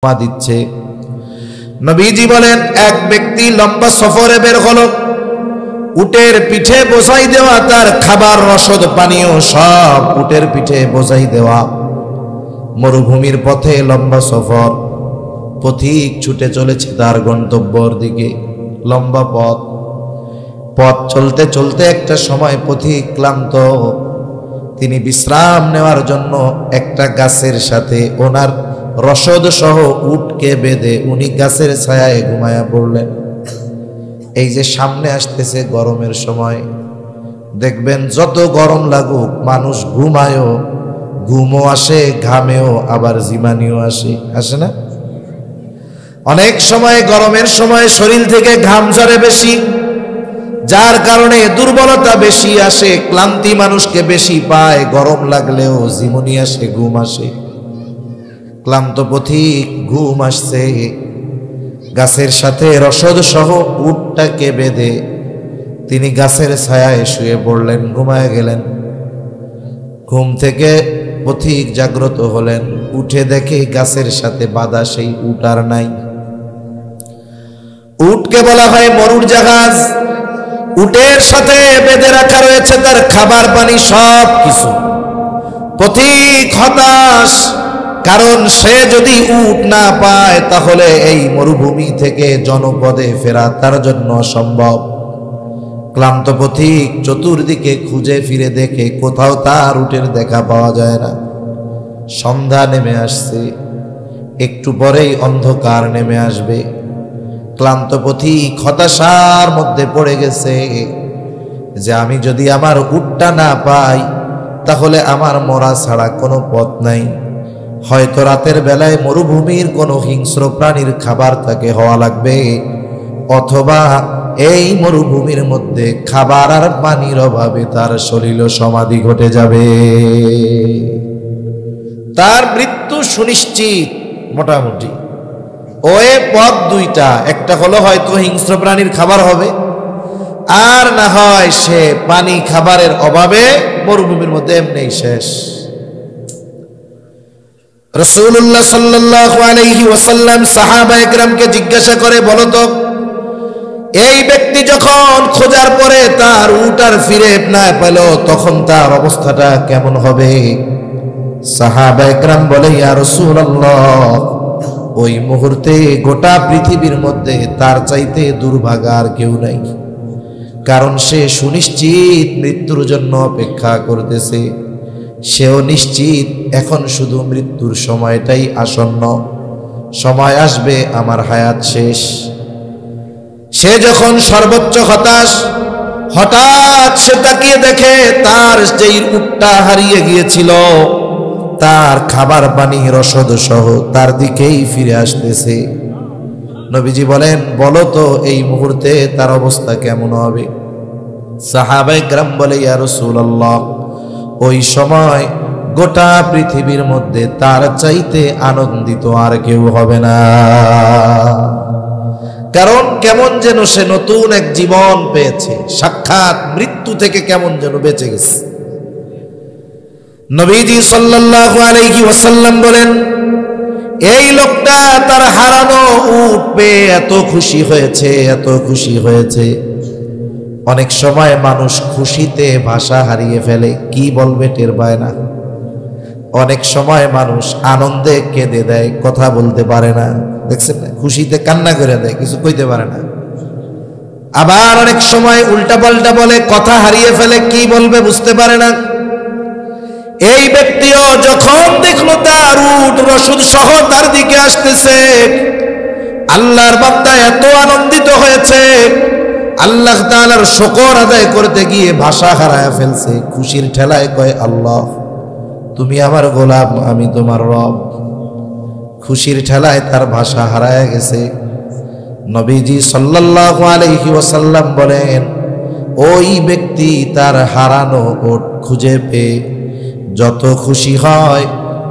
দিচ্ছে। নবীজি বলেন, এক ব্যক্তি লম্বা সফরে বের হলো, উটের পিঠে বোঝাই দেওয়া তার খাবার রসদ পানীয় সব উটের পিঠে বোঝাই দেওয়া। মরুভূমির পথে লম্বা সফর, পথিক ছুটে চলেছে তার গন্তব্যের দিকে। লম্বা পথ চলতে চলতে একটা সময় পথিক ক্লান্ত, তিনি বিশ্রাম নেওয়ার জন্য একটা গাছের সাথে ওনার রসদ সহ উটকে বেঁধে উনি গাছের ছায়ায় ঘুমায়া পড়লেন। এই যে সামনে আসতেছে গরমের সময়, দেখবেন যত গরম লাগুক মানুষ ঘুমায়ও, ঘুমও আসে, ঘামেও, আবার জিমানিও আসে না? অনেক সময় গরমের সময় শরীর থেকে ঘাম ঝরে বেশি, যার কারণে দুর্বলতা বেশি আসে, ক্লান্তি মানুষকে বেশি পায়। গরম লাগলেও জিমনি আসে, ঘুম আসে। ক্লান্ত পথিক ঘুম আসছে, গাছের সাথে রসদ সহ উটটাকে বেঁধে তিনি গাছের ছায়ায় শুয়ে পড়লেন, ঘুমায় গেলেন। ঘুম থেকে পথিক জাগ্রত হলেন, উঠে দেখে গাছের সাথে বাঁধা সেই উট আর নাই। উটকে বলা হয় মরুর জাহাজ। উটের সাথে বেঁধে রাখা রয়েছে তার খাবার পানি সব কিছু। পথিক হতাশ, কারণ সে যদি উট না পায় তাহলে এই মরুভূমি থেকে জনপদে ফেরা তার জন্য অসম্ভব। ক্লান্ত পথিক চতুর্দিকে খুঁজে ফিরে দেখে কোথাও তার উটের দেখা পাওয়া যায় না। সন্ধ্যা নেমে আসছে, একটু পরেই অন্ধকার নেমে আসবে। ক্লান্ত পথিক হতাশার মধ্যে পড়ে গেছে যে আমি যদি আমার উটটা না পাই তাহলে আমার মরা ছাড়া কোনো পথ নাই। হয়তো রাতের বেলায় মরুভূমির কোনো হিংস্র প্রাণীর খাবার তাকে হওয়া লাগবে, অথবা এই মরুভূমির মধ্যে খাবার আর পানির অভাবে তার শরীর সমাধি ঘটে যাবে, তার মৃত্যু সুনিশ্চিত। মোটামুটি ওই পথ দুইটা, একটা হলো হয়তো হিংস্র প্রাণীর খাবার হবে, আর না হয় সে পানি খাবারের অভাবে মরুভূমির মধ্যে এমনি শেষ। রাসূলুল্লাহ সাল্লাল্লাহু আলাইহি ওয়াসাল্লাম সাহাবায়ে কেরামকে জিজ্ঞাসা করে, বলো তো এই ব্যক্তি যখন খোঁজার পরে তার উট আর ফিরে না পেল তখন তার অবস্থাটা কেমন হবে? সাহাবায়ে কেরাম বলে, ইয়া রাসূলুল্লাহ, ওই মুহূর্তে গোটা পৃথিবীর মধ্যে তার চাইতে দুর্ভাগা আর কেউ নাই, কারণ সে সুনিশ্চিত মৃত্যুর জন্য অপেক্ষা করতেছে। সেও নিশ্চিত এখন শুধু মৃত্যুর সময়টাই আসন্ন, সময় আসবে আমার হায়াত শেষ। সে যখন সর্বোচ্চ হতাশ, হঠাৎ সে তাকিয়ে দেখে তার যেই উটটা হারিয়ে গিয়েছিল তার খাবার পানি রসদ সহ তার দিকেই ফিরে আসতেছে। নবীজি বলেন, বলো তো এই মুহূর্তে তার অবস্থা কেমন হবে? সাহাবায়ে কেরাম বলে, ইয়া রাসূলুল্লাহ, ওই সময় গোটা পৃথিবীর মধ্যে তার চাইতে আনন্দিত আর কেউ হবে না, কারণ কেমন যেন সে নতুন এক জীবন পেয়েছে, সাক্ষাৎ মৃত্যু থেকে কেমন যেন বেঁচে গেছে। নবীজি সাল্লাল্লাহু আলাইহি ওয়াসাল্লাম বলেন, এই লোকটা তার হারানো উট পেয়ে এত খুশি হয়েছে, এত খুশি হয়েছে। অনেক সময় মানুষ খুশিতে ভাষা হারিয়ে ফেলে, কি বলবে টের পায় না। অনেক সময় মানুষ আনন্দে কেঁদে দেয়, কথা বলতে পারে না, দেখছেন না? খুশিতে কান্না করে দেয়, কিছু কইতে পারে না। আবার অনেক সময় উল্টা পাল্টা বলে, কথা হারিয়ে ফেলে, কি বলবে বুঝতে পারে না। এই ব্যক্তিও যখন দেখলো তার উট রসদ সহ তার দিকে আসতেছে, আল্লাহর বান্দা এত আনন্দিত হয়েছে, আল্লাহ তাআলার শুকর আদায় করতে গিয়ে ভাষা হারায় ফেলছে। খুশির ঠেলায় কয়, আল্লাহ তুমি আমার গোলাম, আমি তোমার রব। খুশির ঠেলায় তার ভাষা হারায় গেছে। নবীজি সাল্লাল্লাহু আলাইহি ওয়াসাল্লাম বলেন, ওই ব্যক্তি তার হারানো উট খুঁজে পেয়ে যত খুশি হয়,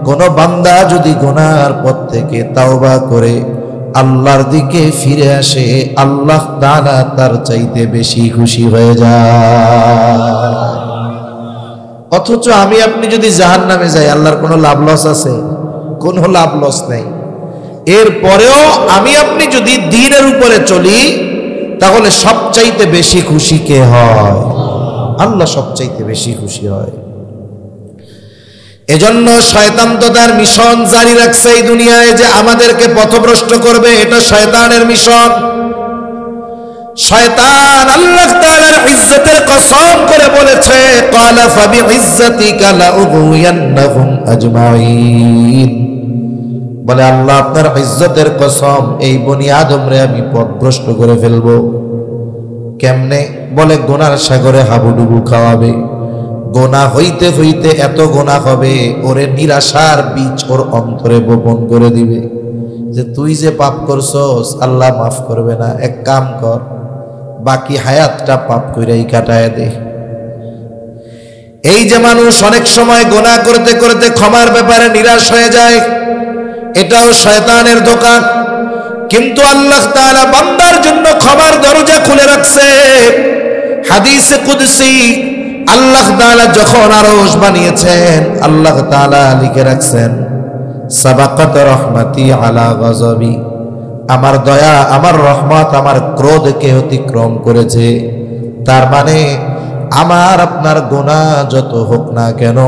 কোন বান্দা যদি গুনার পথ থেকে তাওবা করে আল্লাহর দিকে ফিরে আসে, আল্লাহ তাআলা তার চাইতে বেশি খুশি হয়ে যায়। অথচ আমি আপনি যদি জাহান্নামে যাই, আল্লাহর কোনো লাভ লস আছে? কোনো লাভ লস নাই। এরপরেও আমি আপনি যদি দ্বীনের উপরে চলি তাহলে সবচাইতে বেশি খুশি কে হয়? আল্লাহ সবচাইতে বেশি খুশি হয়। এজন্য শয়তান তো তার মিশন জারি রাখছে এই দুনিয়ায় যে আমাদেরকে পথভ্রষ্ট করবে, এটা শয়তানের মিশন। শয়তান আল্লাহ তাআলার ইজ্জতের কসম করে বলেছে, ক্বালা ফাবিইজ্জাতিকা লাউগওয়ান্নাহুম আজমাইন, বলে আল্লাহ আপনার ইজ্জতের কসম এই বনি আদমরে আমি পথভ্রষ্ট করে ফেলবো। কেমনে? বলে গুনার সাগরে হাবুডুবু খাওয়াবে। গোনা হইতে হইতে এত গোনা হবে ওরে নিরাশার বীজ ওর অন্তরে বপন করে দিবে যে তুই যে পাপ করছস আল্লাহ মাফ করবে না, এক কাম কর বাকি হায়াতটা পাপ কইরাই কাটায় দে। এই যে মানুষ অনেক সময় গোনা করতে করতে ক্ষমার ব্যাপারে নিরাশ হয়ে যায়, এটাও শয়তানের ধোঁকা। কিন্তু আল্লাহ তাআলা বান্দার জন্য ক্ষমার দরজা খুলে রাখছে। হাদিসে কুদসি আল্লাহ তাআলা যখন আরশ বানিয়েছেন আল্লাহ তাআলা লিখে রাখছেন, সাবাকাত রহমাতি আলা গজবি, আমার দয়া আমার রহমত আমার ক্রোধকে অতিক্রম করেছে। তার মানে আমার আপনার গুনাহ যত হোক না কেন,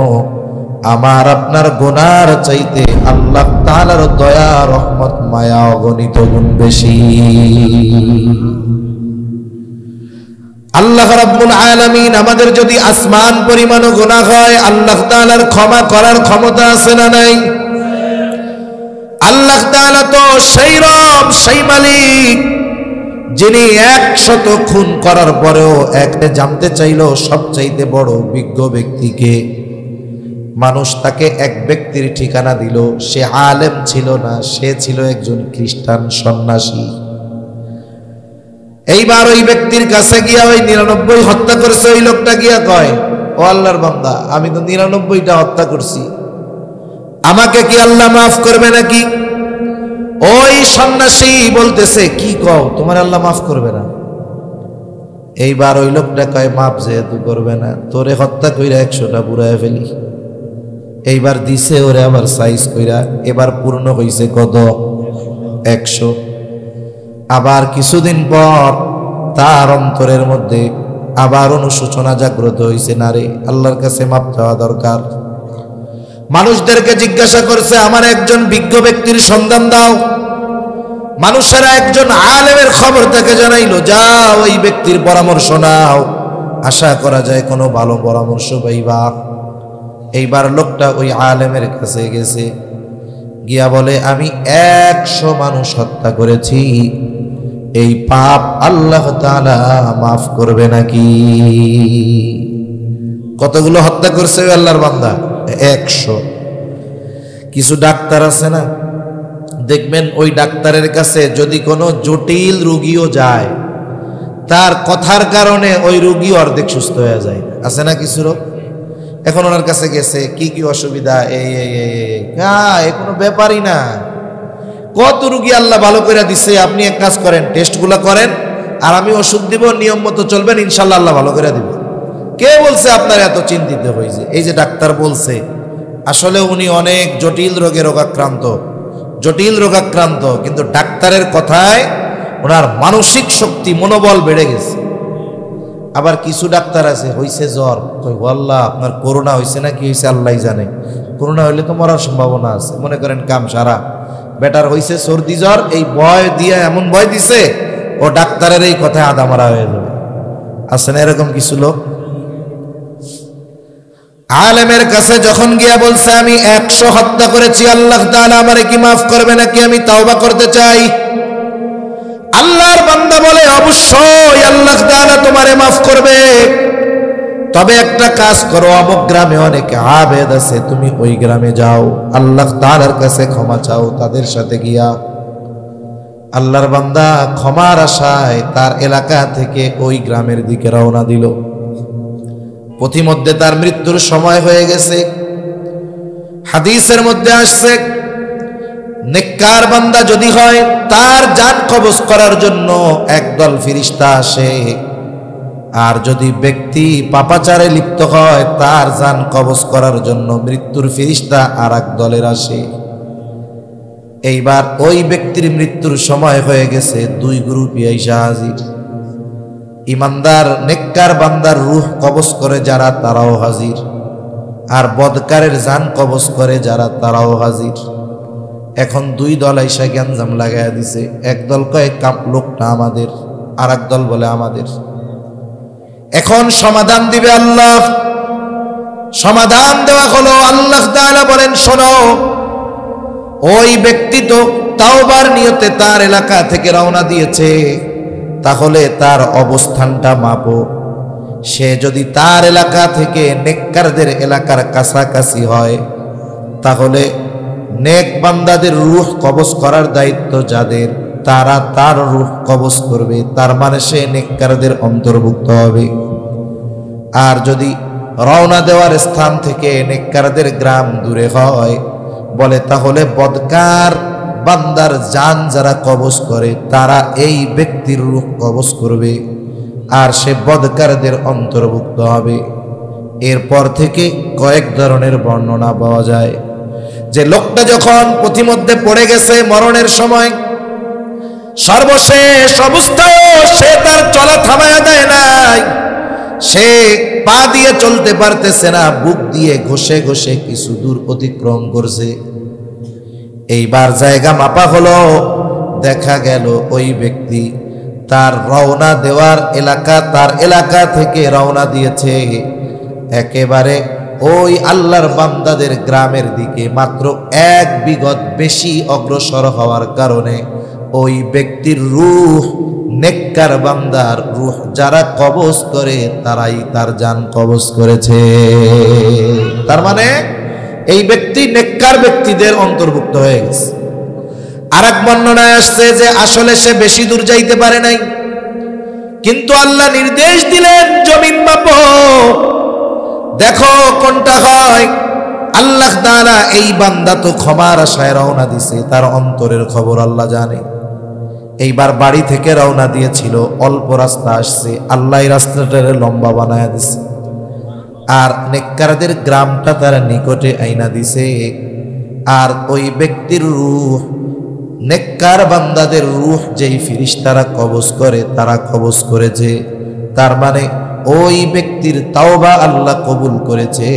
আমার আপনার গুনার চাইতে আল্লাহ তাআলার দয়া রহমত মায়া অগণিত গুণ বেশি। আল্লাহ রাব্বুল আলামিন আমাদের যদি আসমান পরিমাণও গুনাহ হয় আল্লাহ তাআলার ক্ষমা করার ক্ষমতা আছে না নাই? আল্লাহ তাআলা তো সেই রব, সেই মালিক যিনি 100 খুন করার পরেও একটা জানতে চাইল সবচাইতে বড় বিজ্ঞ ব্যক্তিকে। মানুষ তাকে এক ব্যক্তির ঠিকানা দিল, সে আলেম ছিল না, সে ছিল একজন খ্রিস্টান সন্ন্যাসী। এইবার ওই ব্যক্তির কাছে গিয়া ওই 99 হত্যা করেছে ওই লোকটা গিয়া কয়, ও আল্লাহর বান্দা আমি তো 99টা হত্যা করছি, আমাকে কি আল্লাহ মাফ করবে নাকি? ওই সন্ন্যাসী বলতেছে, কি কও তোমার আল্লাহ মাফ করবে না? এইবার ওই লোকটা কয়, মাফ যেহেতু করবে না তোরে হত্যা কইরা 100টা পুরায় ফেলি। এইবার দিছে ওরে আবার সাইজ কইরা, এবার পূর্ণ হইছে কত? 100। আবার কিছুদিন পর তার অন্তরের মধ্যে আবার অনুশোচনা জাগ্রত হইছে, না রে আল্লাহর কাছে মাপ চাওয়া দরকার। মানুষদেরকে জিজ্ঞাসা করছে, আমার একজন বিজ্ঞ ব্যক্তির সন্ধান দাও। মানুষেরা একজন আলেমের খবর তাকে জানাইলো, যাও ওই ব্যক্তির পরামর্শ নাও, আশা করা যায় কোনো ভালো পরামর্শ পাইবা। এইবার লোকটা ওই আলেমের কাছে গেছে, গিয়া বলে আমি 100 মানুষ হত্যা করেছি, এই পাপ আল্লাহ তাআলা মাফ করবে নাকি? কতগুলো হত্যা করছে আল্লাহর বান্দা? 100। কিছু ডাক্তার আছে না, দেখবেন ওই ডাক্তারের কাছে যদি কোনো জটিল রোগীও যায় তার কথার কারণে ওই রোগী অর্ধেক সুস্থ হয়ে যায়, আছে না কিছু রোগ? এখন ওনার কাছে গেছে, কি কি অসুবিধা, এই কোনো ব্যাপারই না, কত রোগী আল্লাহ ভালো করে দিছে, আপনি এক কাজ করেন টেস্টগুলো করেন আর আমি ওষুধ দিব, নিয়ম মতো চলবেন, ইনশাল্লাহ আল্লাহ ভালো করে দিবে। কে বলছে আপনার এত চিন্তিত হয়েছে? এই যে ডাক্তার বলছে, আসলে উনি অনেক জটিল রোগাক্রান্ত, কিন্তু ডাক্তারের কথায় ওনার মানসিক শক্তি মনোবল বেড়ে গেছে। আবার কিছু ডাক্তার আছে হইছে জ্বর, আল্লাহ আপনার করোনা হয়েছে না কি হয়েছে আল্লাহ জানে, করোনা হইলে তো মরার সম্ভাবনা আছে, মনে করেন কাম সারা, বেটার হইছে সর্দি জ্বর, এই ভয় দিয়ে এমন ভয় দিছে ও ডাক্তারের এই কথায় আদা মারা হয়ে যাবে। আছে না এরকম কিছু লোক? আলেমের কাছে যখন গিয়া বলছে আমি 100 হত্যা করেছি, আল্লাহ তাআলা আমারে কি মাফ করবে নাকি, আমি তাওবা করতে চাই। আল্লাহর বান্দা বলে, অবশ্যই আল্লাহ তাআলা তোমারে মাফ করবে, তবে একটা কাজ করো, অমুক গ্রামে অনেক আবেদ আছে, তুমি ওই গ্রামে যাও, আল্লাহ তাআলার কাছে ক্ষমা চাও তাদের সাথে গিয়া। আল্লাহর বান্দা ক্ষমার আশায় তার এলাকা থেকে ওই গ্রামের দিকে রওনা দিল। পথিমধ্যে তার মৃত্যুর সময় হয়ে গেছে। হাদিসের মধ্যে আসছে, নেককার বান্দা যদি হয় তার জান কবজ করার জন্য একদল ফেরেশতা আসে, আর যদি ব্যক্তি পাপাচারে লিপ্ত হয় তার জান কবজ করার জন্য মৃত্যুর ফেরেশতা আর এক দলের আসে। এইবার ওই ব্যক্তির মৃত্যুর সময় হয়ে গেছে, দুই গ্রুপই আইসা হাজির। ইমানদার নেককার বান্দার রূহ কবজ করে যারা, তারাও হাজির, আর বদকারের জান কবজ করে যারা, তারাও হাজির। এখন দুই দল আইসা গ্যাঞ্জাম লাগাইয়া দিছে। এক দল কয় লোকটা আমাদের, আর এক দল বলে আমাদের। এখন সমাধান দিবে আল্লাহ। সমাধান দেওয়া হলো, আল্লাহ তাআলা বলেন, শোনো, ওই ব্যক্তি তো তাওবার নিয়তে তার এলাকা থেকে রওনা দিয়েছে, তাহলে তার অবস্থানটা মাপো। সে যদি তার এলাকা থেকে নেককারদের এলাকার কাছাকাছি হয়, তাহলে নেক বান্দাদের রূহ কবজ করার দায়িত্ব যাদের, তারা তার রূহ কবজ করবে। তার মানে সে নেককারদের অন্তর্ভুক্ত হবে। আর যদি রওনা দেওয়ার স্থান থেকে নেককারদের গ্রাম দূরে হয়, বলে তাহলে বদকার বান্দার জান যারা কবজ করে, তারা এই ব্যক্তির রূহ কবজ করবে, আর সে বদকারদের অন্তর্ভুক্ত হবে। এরপর থেকে কয়েক ধরনের বর্ণনা পাওয়া যায় যে লোকটা যখন পথিমধ্যে পড়ে গেছে মরণের সময়, সর্বশেষ অবস্থায় সে তার চলা থামায়া দেয় নাই, সে পা দিয়ে চলতে পারতেছে না, বুক দিয়ে ঘষে ঘষে কিছু দূর অতিক্রম করছে। এইবার জায়গা মাপা হলো, দেখা গেল ওই ব্যক্তি তার রওনা দেওয়ার এলাকা, তার এলাকা থেকে রওনা দিয়েছে একেবারে ওই আল্লাহর বান্দাদের গ্রামের দিকে। মাত্র 1 বিঘত বেশি অগ্রসর হওয়ার কারণে ওই ব্যক্তির রূহ, নেককার বান্দার রূহ যারা কবজ করে, তারাই তার জান কবজ করেছে। তার মানে এই ব্যক্তি নেককার ব্যক্তিদের অন্তর্ভুক্ত হয়ে গেছে। আর এক বর্ণনায় আসছে যে আসলে সে বেশি দূর যাইতে পারে নাই, কিন্তু আল্লাহ নির্দেশ দিলেন জমিন মাপো, দেখো কোনটা হয়। আল্লাহ তাআলা এই বান্দা তো ক্ষমার আশায় রওনা দিছে, তার অন্তরের খবর আল্লাহ জানে। এইবার বাড়ি থেকে রওনা দিয়েছিল, অল্প রাস্তা আসছে, আল্লাহ রাস্তাটারে লম্বা বানায়া দিছে, আর নেককারদের গ্রামটা তারা নিকটে আইনা দিছে। আর ওই ব্যক্তির রূহ, নেককার বান্দাদের রূহ যেই ফেরেশতারা কবজ করে, তারা কবজ করেছে। তার মানে ওই ব্যক্তির তাওবা আল্লাহ কবুল করেছে,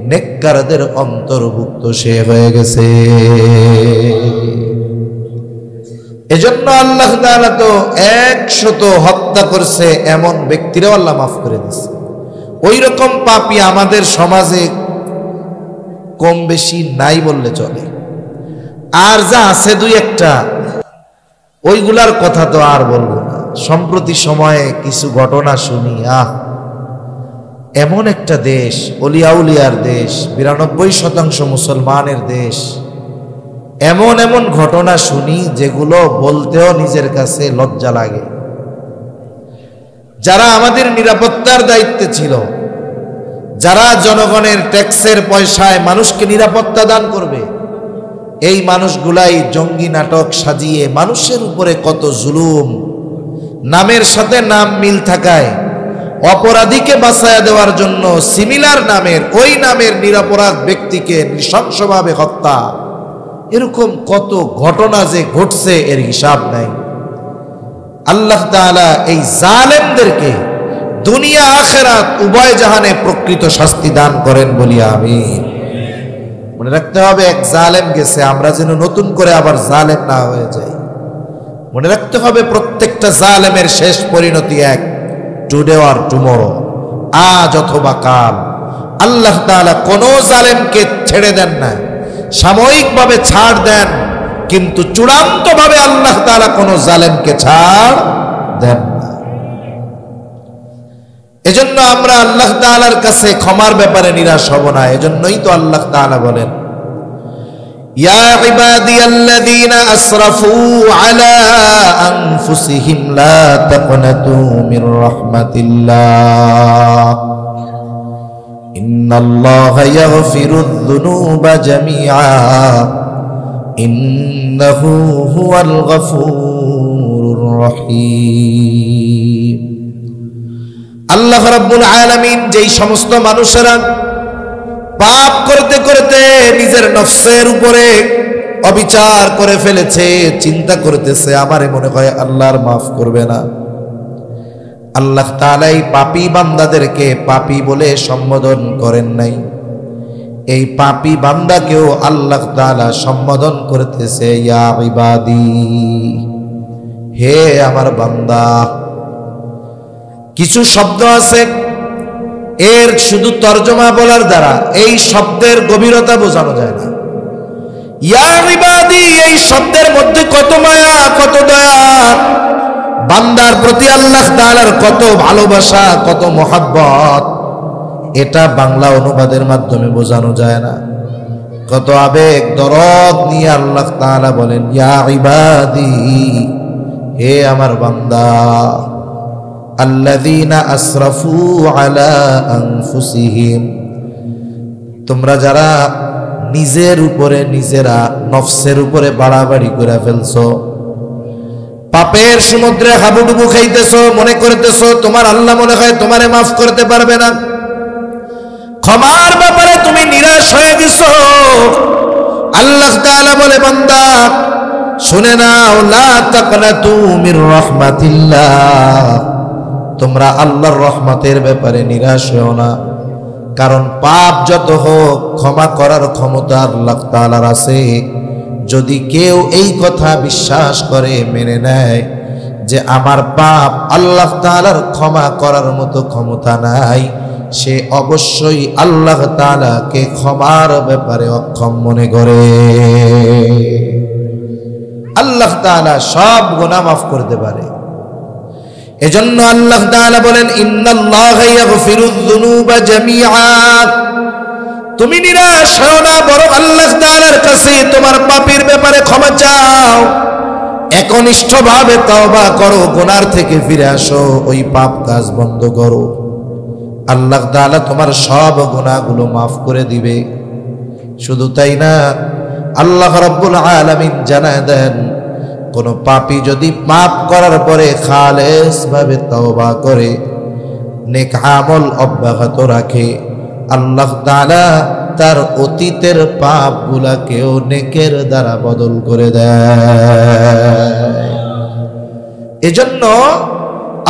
নেককারদের অন্তর্ভুক্ত সে হয়ে গেছে। এজন্য আল্লাহ তাআলা তো 100 হত্যা করছে এমন ব্যক্তিরাও আল্লাহ মাফ করে দিয়েছে। ওই রকম পাপী আমাদের সমাজে কম বেশি নাই বললে চলে। আর যা আছে দুই একটা, ওইগুলার কথা তো আর বলবো না। সম্প্রতি সময়ে কিছু ঘটনা শুনি, এমন একটা দেশ, অলিয়াউলিয়ার দেশ, 92% মুসলমানের দেশ, এমন এমন ঘটনা শুনি যেগুলো বলতেও নিজের কাছে লজ্জা লাগে। যারা আমাদের নিরাপত্তার দায়িত্বে ছিল, যারা জনগণের ট্যাক্সের পয়সায় মানুষকে নিরাপত্তা দান করবে, এই মানুষগুলাই জঙ্গি নাটক সাজিয়ে মানুষের উপরে কত জুলুম, নামের সাথে নাম মিল থাকায় অপরাধীকে বাঁচায়া দেওয়ার জন্য সিমিলার নামের, ওই নামের নিরপরাধ ব্যক্তিকে নৃশংসভাবে হত্যা, এরকম কত ঘটনা যে ঘটছে এর হিসাব নাই। আল্লাহ তাআলা এই জালেমদেরকে দুনিয়া আখিরাত উভয় জাহানে প্রকৃত শাস্তি দান করেন বলি আমিন। মনে রাখতে হবে, এক জালেম গেছে, আমরা যেন নতুন করে আবার জালেম না হয়ে যাই। মনে রাখতে হবে প্রত্যেকটা জালেমের শেষ পরিণতি এক, টুডে অর টুমরো, আজ অথবা কাল। আল্লাহ তাআলা কোন জালেমকে ছেড়ে দেন না, সাময়িকভাবে ছাড় দেন, কিন্তু চূড়ান্তভাবে আল্লাহ তাআলা কোন জালেমকে ছাড় দেন না। এজন্য আমরা আল্লাহ তাআলার কাছে ক্ষমার ব্যাপারে নিরাশ হব না। এজন্যই তো আল্লাহ তাআলা বলেন, ইয়া ইবাদিয়াল্লাযীনা আসরাফু আলা আনফুসিহিম লা তাকনাতু মির রাহমাতিল্লাহ ইন্নাল্লাহা ইয়াগফিরুয যুনুবা জামিআ ইন্নাহু হুয়াল গফুরুর রহিম। আল্লাহ রাব্বুল আলামিন যেই সমস্ত মানুষেরা পাপ করতে করতে নিজের নফসের উপরে অবিচার করে ফেলেছে, চিন্তা করতেছে আমারে মনে হয় আল্লাহর মাফ করবে না। আল্লাহ তাআলা এই পাপী বান্দাদেরকে পাপী বলে সম্বোধন করেন নাই, এই পাপী বান্দাকেও আল্লাহ তাআলা সম্বোধন করতেছে ইয়া ইবাদি, হে আমার বান্দা। কিছু শব্দ আছে এর শুধু তর্জমা বলার দ্বারা এই শব্দের গভীরতা বোঝানো যায় না। ইয়া ইবাদি, এই শব্দের মধ্যে কত মায়া, কত দয়া, বান্দার প্রতি আল্লাহ তাআলার কত ভালোবাসা, কত মহব্বত, এটা বাংলা অনুবাদের মাধ্যমে বোঝানো যায় না। কত আবেগ দরদ নিয়ে আল্লাহ তাআলা বলেন ইয়া ইবাদি, হে আমার বান্দা। আল্লাযীনা আসরাফু আলা আনফুসিহিম, তোমরা যারা নিজের উপরে নিজেরা নফসের উপরে বাড়াবাড়ি করে ফেলছো, পাপের সমুদ্রে হাবুডুবু খাইতেছো, মনে করতেছো তোমার আল্লাহ মনে হয় তোমারে মাফ করতে পারবে না, ক্ষমার ব্যাপারে তুমি নিরাশ হয়ে গেছো। আল্লাহ তাআলা বলে বান্দা শুনে নাও, লা তাকনাতু মির রাহমাতিল্লাহ, তোমরা আল্লাহর রহমতের ব্যাপারে নিরাশ হও না, কারণ পাপ যত হোক ক্ষমা করার ক্ষমতা আল্লাহ তাআলার আছে। যদি কেউ এই কথা বিশ্বাস করে, মেনে নেয় যে আমার পাপ আল্লাহ তাআলার ক্ষমা করার মতো ক্ষমতা নাই, সে অবশ্যই আল্লাহ তাআলাকে ক্ষমার ব্যাপারে অক্ষম মনে করে। আল্লাহ তাআলা সব গুনাহ মাফ করতে পারে। এজন্য আল্লাহ তাআলা বলেন ইন্নাল্লাহা ইয়াগফিরুয যুনুবা জামিআ, তুমি নিরাশ হও না, বরং আল্লাহ তাআলার কাছে তোমার পাপের ব্যাপারে ক্ষমা চাও, একনিষ্ঠভাবে তওবা করো, গুনার থেকে ফিরে আসো, ওই পাপ কাজ বন্ধ করো। আল্লাহ তাআলা তোমার সব গুনাহগুলো মাফ করে দিবে। শুধু তাই না, আল্লাহ রাব্বুল আলামিন জানায় দেন, কোন পাপী যদি পাপ করার পরে খালেস ভাবে তওবা করে, নেক আমল অব্যাহত রাখে, আল্লাহ তাআলা তার অতীতের পাপগুলাকেও নেকের দ্বারা বদল করে দেয়। এজন্য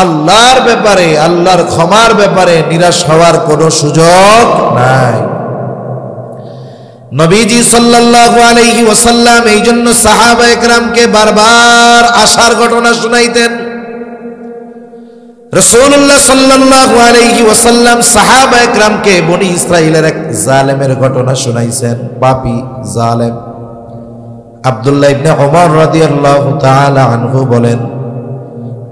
আল্লাহর ব্যাপারে, আল্লাহর ক্ষমার ব্যাপারে নিরাশ হওয়ার কোনো সুযোগ নাই। নবীজি সাল্লাল্লাহু আলাইহি ওয়াসাল্লাম এই জন্য সাহাবায়ে কেরামকে বারবার আশার ঘটনা শুনাইতেন। রাসূলুল্লাহ সাল্লাল্লাহু আলাইহি ওয়াসাল্লাম সাহাবায়ে কেরামকে বনি ইসরাইলের এক জালেমের ঘটনা শুনাইছেন, পাপী জালেম। আব্দুল্লাহ ইবনে ওমর রাদিয়াল্লাহু তাআলা আনহু বলেন,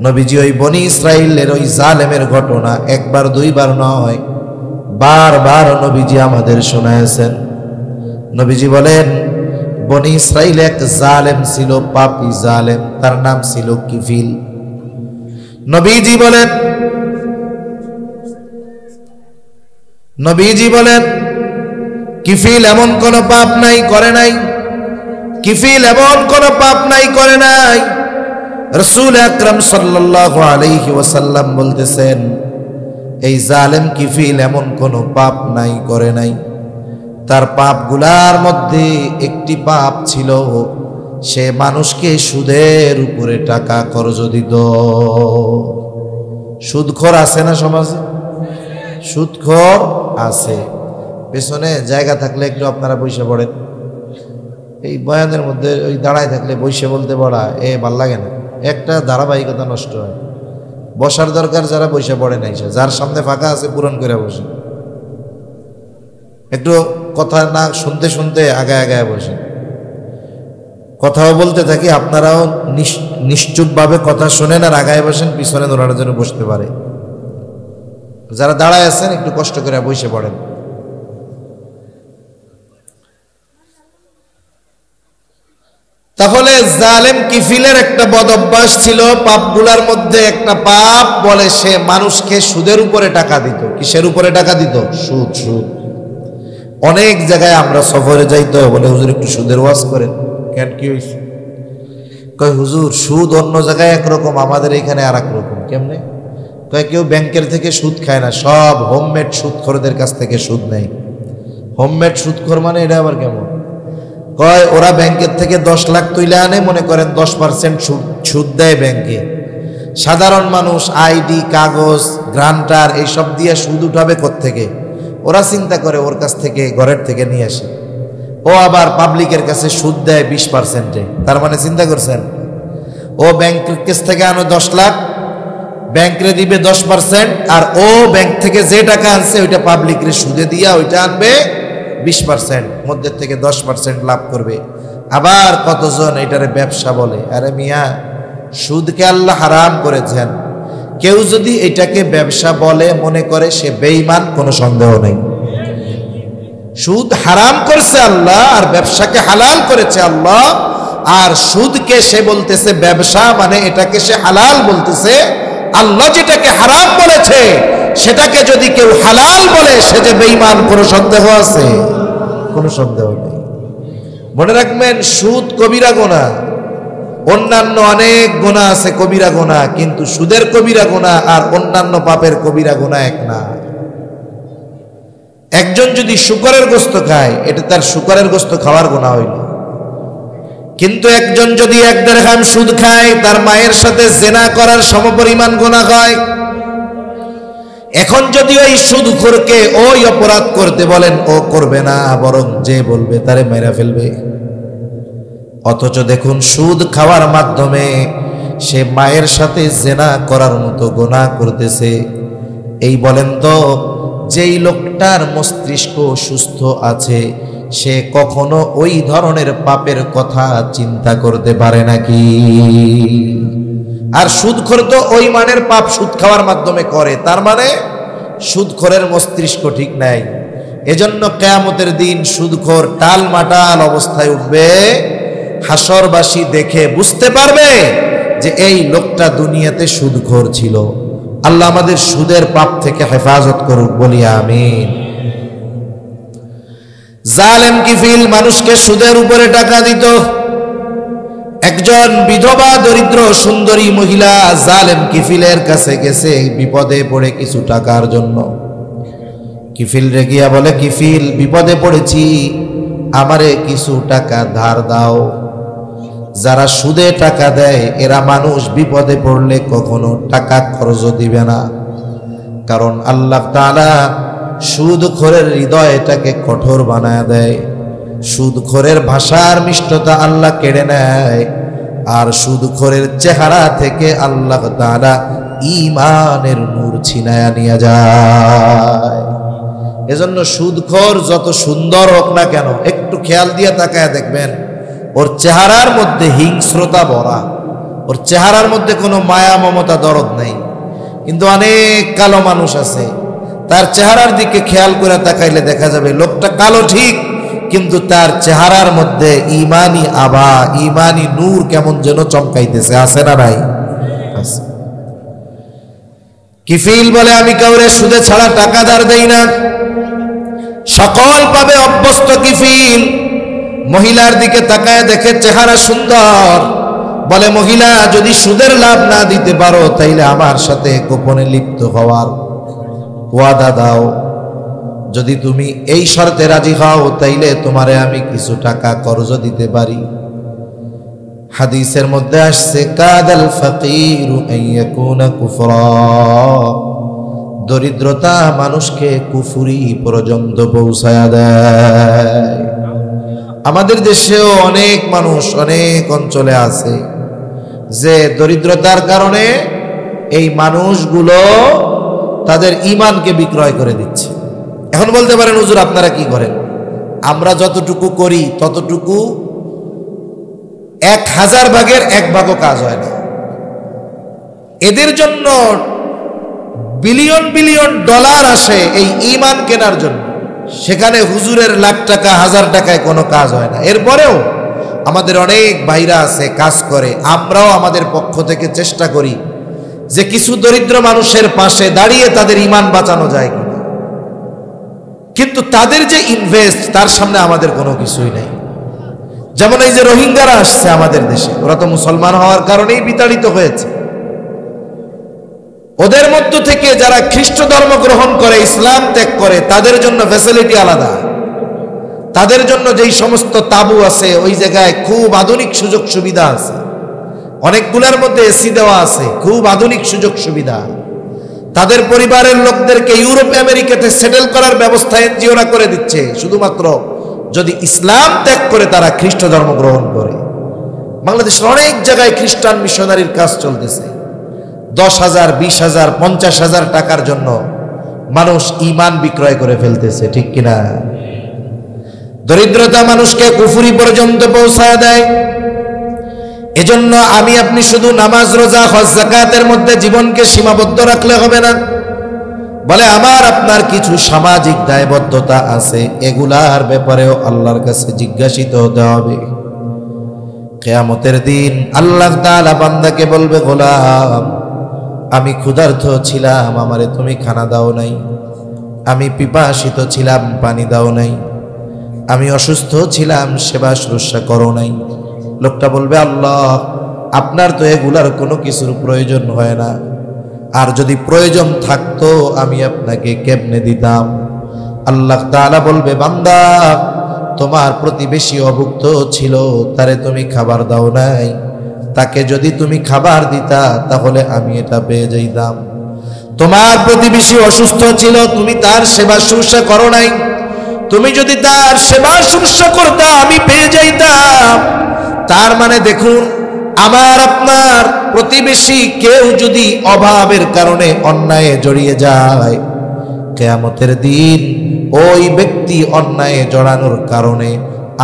নবীজি ওই বনি ইসরাইলের ওই জালেমের ঘটনা একবার দুইবার নয়, বারবার নবীজি আমাদের শোনায়েছেন। নবীজি বলেন, বনি ইসরাইলে এক জালেম ছিল, পাপী জালেম, তার নাম ছিল কিফিল। নবীজি বলেন কিফিল এমন কোন পাপ নাই করে নাই, কিফিল এমন কোন পাপ নাই করে নাই। রাসূল আকরাম সাল্লাল্লাহু আলাইহি ওয়াসাল্লাম বলতেছেন, এই জালেম কিফিল এমন কোন পাপ নাই করে নাই। তার পাপগুলার মধ্যে একটি পাপ ছিল, সে মানুষকে সুদের উপরে টাকা কর্জ দিত। সুদখোর আছে না সমাজে? সুদখোর আছে। পেছনে জায়গা থাকলে একটু আপনারা বসে পড়েন। এই বয়ানের মধ্যে ওই দাঁড়ায় থাকলে বসে বলতে পড়া ভাল লাগে না, একটা ধারাবাহিকতা নষ্ট হয়। বসার দরকার, যারা বসে পড়ে নাই, যার সামনে ফাঁকা আছে পূরণ করে বসে। একটু কথা না শুনতে শুনতে আগায় আগায় বসেন। কথাও বলতে থাকি, আপনারাও নিশ্চুপভাবে কথা শোনেন আর আগায় বসেন, পিছনে দৌড়ানোর জন্য বসতে পারে। যারা দাঁড়ায় আছেন একটু কষ্ট করে বসে পড়েন। তাহলে জালেম কিফিলের একটা বদ অভ্যাস ছিল, পাপগুলার মধ্যে একটা পাপ বলে সে মানুষকে সুদের উপরে টাকা দিত। কিসের উপরে টাকা দিত? সুদ। সুদ। অনেক জায়গায় আমরা সফরে যাইতো, বলে হুজুর একটু সুদের ওয়াজ করেন। কেন, কি হয়েছে? কয় হুজুর সুদ অন্য জায়গায় একরকম, আমাদের এখানে আর এক রকম। কেমনে? কয় কেউ ব্যাংকের থেকে সুদ খায় না, সব হোমমেড সুদখোরদের কাছ থেকে সুদ নেয়। হোমমেড সুদখোর মানে এটা আবার কেমন? কয় ওরা ব্যাংকের থেকে 10 লাখ তুলে আনে, মনে করেন 10% সুদ দেয় ব্যাংকে। সাধারণ মানুষ আইডি, কাগজ, গ্রান্টার এইসব দিয়ে সুদ উঠাবে কোত্থেকে? ওরা চিন্তা করে ওর কাছ থেকে, ঘরের থেকে নিয়ে আসে। ও আবার পাবলিকের কাছে সুদ দেয় 20%। তার মানে চিন্তা করছেন, ও ব্যাংকের কাছ থেকে আনো 10 লাখ, ব্যাংকে দিবে 10%, আর ও ব্যাংক থেকে যে টাকা আনছে ওইটা পাবলিকের সুদে দিয়া ওইটা আনবে 20%, মধ্যে থেকে 10% লাভ করবে। আবার কতজন এটারে ব্যবসা বলে। আরে মিয়া, সুদকে আল্লাহ হারাম করেছেন। কেউ যদি এটাকে ব্যবসা বলে মনে করে সে বেঈমান, কোনো সন্দেহ নেই। সুদ হারাম করছে আল্লাহ, আর ব্যবসাকে হালাল করেছে আল্লাহ। আর সুদকে সে বলতেছে ব্যবসা, মানে এটাকে সে হালাল বলতেছে। আল্লাহ যেটাকে হারাম বলেছে সেটাকে যদি কেউ হালাল বলে সে যে বেঈমান, কোনো সন্দেহ আছে? কোনো সন্দেহ নেই। মনে রাখবেন, সুদ কবিরা গুনাহ। অন্যান্য অনেক গুনাহ আছে কবিরা গুনাহ, কিন্তু সুদের কবিরা গুনাহ আর অন্যান্য পাপের কবিরা গুনাহ এক না। একজন যদি শুকরের গোশত খায়, এটা তার শুকরের গোশত খাওয়ার গুনাহ হইল। কিন্তু একজন যদি 1 দিরহাম সুদ খায়, তার মায়ের সাথে জিনা করার সমপরিমাণ গুনাহ হয়। এখন যদি ওই সুদখোরকে ওই অপরাধ করতে বলেন, ও করবে না, বরং যে বলবে তারে মেরে ফেলবে। অথচ দেখুন, সুদ খাওয়ার মাধ্যমে সে মায়ের সাথে জিনা করার মতো গুনাহ করতেছে। এই বলেন তো, যেই লোকটার মস্তিষ্ক সুস্থ আছে সে কখনো ওই ধরনের পাপের কথা চিন্তা করতে পারে নাকি? আর সুদখোর তো ওই মানের পাপ সুদ খাওয়ার মাধ্যমে করে, তার মানে সুদখোরের মস্তিষ্ক ঠিক নাই। এজন্য কিয়ামতের দিন সুদখোর টালমাটাল অবস্থায় উঠবে। হাসরবাসী দেখে বুঝতে পারবে যে এই লোকটা দুনিয়াতে সুদখোর ছিল। আল্লাহ আমাদের সুদের পাপ থেকে হেফাজত করুক, বলি আমিন। জালেম কিফিল মানুষকে সুদের উপরে টাকা দিত। একজন বিধবা দরিদ্র সুন্দরী মহিলা জালেম কিফিলের কাছে গেছে বিপদে পড়ে কিছু টাকার জন্য। কিফিল রে গিয়া বলে, কিফিল, বিপদে পড়েছি, আমারে কিছু টাকা ধার দাও। যারা সুদে টাকা দেয় এরা মানুষ বিপদে পড়লে কখনো টাকা খরচ দিবে না, কারণ আল্লাহ তাআলা সুদখোরের হৃদয়টাকে কঠোর বানায় দেয়। সুদখোরের ভাষার মিষ্টতা আল্লাহ কেড়ে নেয়, আর সুদখোরের চেহারা থেকে আল্লাহ তাআলা ঈমানের নূর ছিনায়া নিয়ে যায়। এজন্য সুদখোর যত সুন্দর হোক না কেন, একটু খেয়াল দিয়ে তাকায় দেখবেন ওর চেহারার মধ্যে হিংস্রতা ভরা, ওর চেহারার মধ্যে কোনো মায়া মমতা দরদ নেই। কিন্তু অনেক কালো মানুষ আছে, তার চেহারার দিকে খেয়াল করে তাকাইলে দেখা যাবে লোকটা কালো ঠিক, কিন্তু তার চেহারার মধ্যে ইমানি আভা, ইমানি নূর কেমন যেন চমকাইতেছে। আছে না ভাই? আছে। কিফিল বলে, আমি কাউরে সুদে ছাড়া টাকা ধার দেই না। সকল পাবে অভ্যস্ত কিফিল মহিলার দিকে তাকায় দেখে চেহারা সুন্দর, বলে, মহিলা, যদি সুদের লাভ না দিতে পারো তাইলে আমার সাথে গোপনে লিপ্ত হওয়ার ওয়াদা দাও। যদি তুমি এই শর্তে রাজি হও তাইলে তোমারে আমি কিছু টাকা কর্জ দিতে পারি। হাদিসের মধ্যে আসছে, কাদাল ফাকিরু আন ইয়াকুনা কুফরা, দরিদ্রতা মানুষকে কুফরি পর্যন্ত পৌঁছায়া দেয়। আমাদের দেশেও অনেক মানুষ অনেক অঞ্চলে আছে যে দরিদ্রতার কারণে এই মানুষগুলো তাদের ঈমানকে বিক্রয় করে দিচ্ছে। এখন বলতে পারেন, হুজুর আপনারা কি করেন? আমরা যতটুকু করি ততটুকু 1000 ভাগের 1 ভাগও কাজ হয় না। এদের জন্য বিলিয়ন বিলিয়ন ডলার আসে এই ঈমান কেনার জন্য, সেখানে হুজুরের লাখ টাকা 1000 টাকায় কোনো কাজ হয় না। এরপরেও আমাদের অনেক ভাইরা আছে কাজ করে। আমরাও আমাদের পক্ষ থেকে চেষ্টা করি যে কিছু দরিদ্র মানুষের পাশে দাঁড়িয়ে তাদের ঈমান বাঁচানো যায় কিনা, কিন্তু তাদের যে ইনভেস্ট তার সামনে আমাদের কোনো কিছুই নেই। যেমন এই যে রোহিঙ্গারা আসছে আমাদের দেশে, ওরা তো মুসলমান হওয়ার কারণেই বিতাড়িত হয়েছে। ওদের মধ্য থেকে যারা খ্রিস্ট ধর্ম গ্রহণ করে, ইসলাম ত্যাগ করে, তাদের জন্য ফ্যাসিলিটি আলাদা। তাদের জন্য যেই সমস্ত তাবু আছে ওই জায়গায় খুব আধুনিক সুযোগ সুবিধা আছে, অনেকগুলোর মধ্যে এসি দেওয়া আছে, খুব আধুনিক সুযোগ সুবিধা। তাদের পরিবারের লোকদেরকে ইউরোপ আমেরিকাতে সেটেল করার ব্যবস্থা এনজিওরা করে দিচ্ছে, শুধুমাত্র যদি ইসলাম ত্যাগ করে তারা খ্রিস্ট ধর্ম গ্রহণ করে। বাংলাদেশের অনেক জায়গায় খ্রিস্টান মিশনারির কাজ চলতেছে। 10,000, 20,000, 50,000 টাকার জন্য মানুষ ঈমান বিক্রয় করে ফেলতেছে, ঠিক কিনা? দরিদ্রতা মানুষকে কুফরি পর্যন্ত পৌঁছায় দেয়। এজন্য আমি আপনি শুধু নামাজ, রোজা, হজ, যাকাতের মধ্যে জীবনকে সীমাবদ্ধ রাখলে হবে না। বলে আমার আপনার কিছু সামাজিক দায়বদ্ধতা আছে, এগুলার ব্যাপারেও আল্লাহর কাছে জিজ্ঞাসিত হতে হবে। কিয়ামতের দিন আল্লাহ তাআলা বান্দাকে বলবে, গোলাম আমি ক্ষুধার্ত ছিলাম, আমারে তুমি খানা দাও নাই। আমি পিপাসিত ছিলাম, পানি দাও নাই। আমি অসুস্থ ছিলাম, সেবা শুশ্রূষা করো নাই। লোকটা বলবে, আল্লাহ আপনার তো এগুলার কোনো কিছুর প্রয়োজন হয় না, আর যদি প্রয়োজন থাকতো আমি আপনাকে কেমনে দিতাম। আল্লাহ তাআলা বলবে, বান্দা তোমার প্রতিবেশী অভুক্ত ছিল, তারে তুমি খাবার দাও নাই। তাকে যদি তুমি খাবার দিতা তাহলে আমি এটা পেয়ে যাইতাম। তোমার প্রতিবেশী অসুস্থ ছিল, তুমি তার সেবা শুশ্রূষা করো নাই। তুমি যদি তার সেবা শুশ্রূষা করতা আমি পেয়ে যাইতাম। তার মানে দেখুন, আমার আপনার প্রতিবেশী কেউ যদি অভাবের কারণে অন্যায়ে জড়িয়ে যায়, কিয়ামতের দিন ওই ব্যক্তি অন্যায়ে জড়ানোর কারণে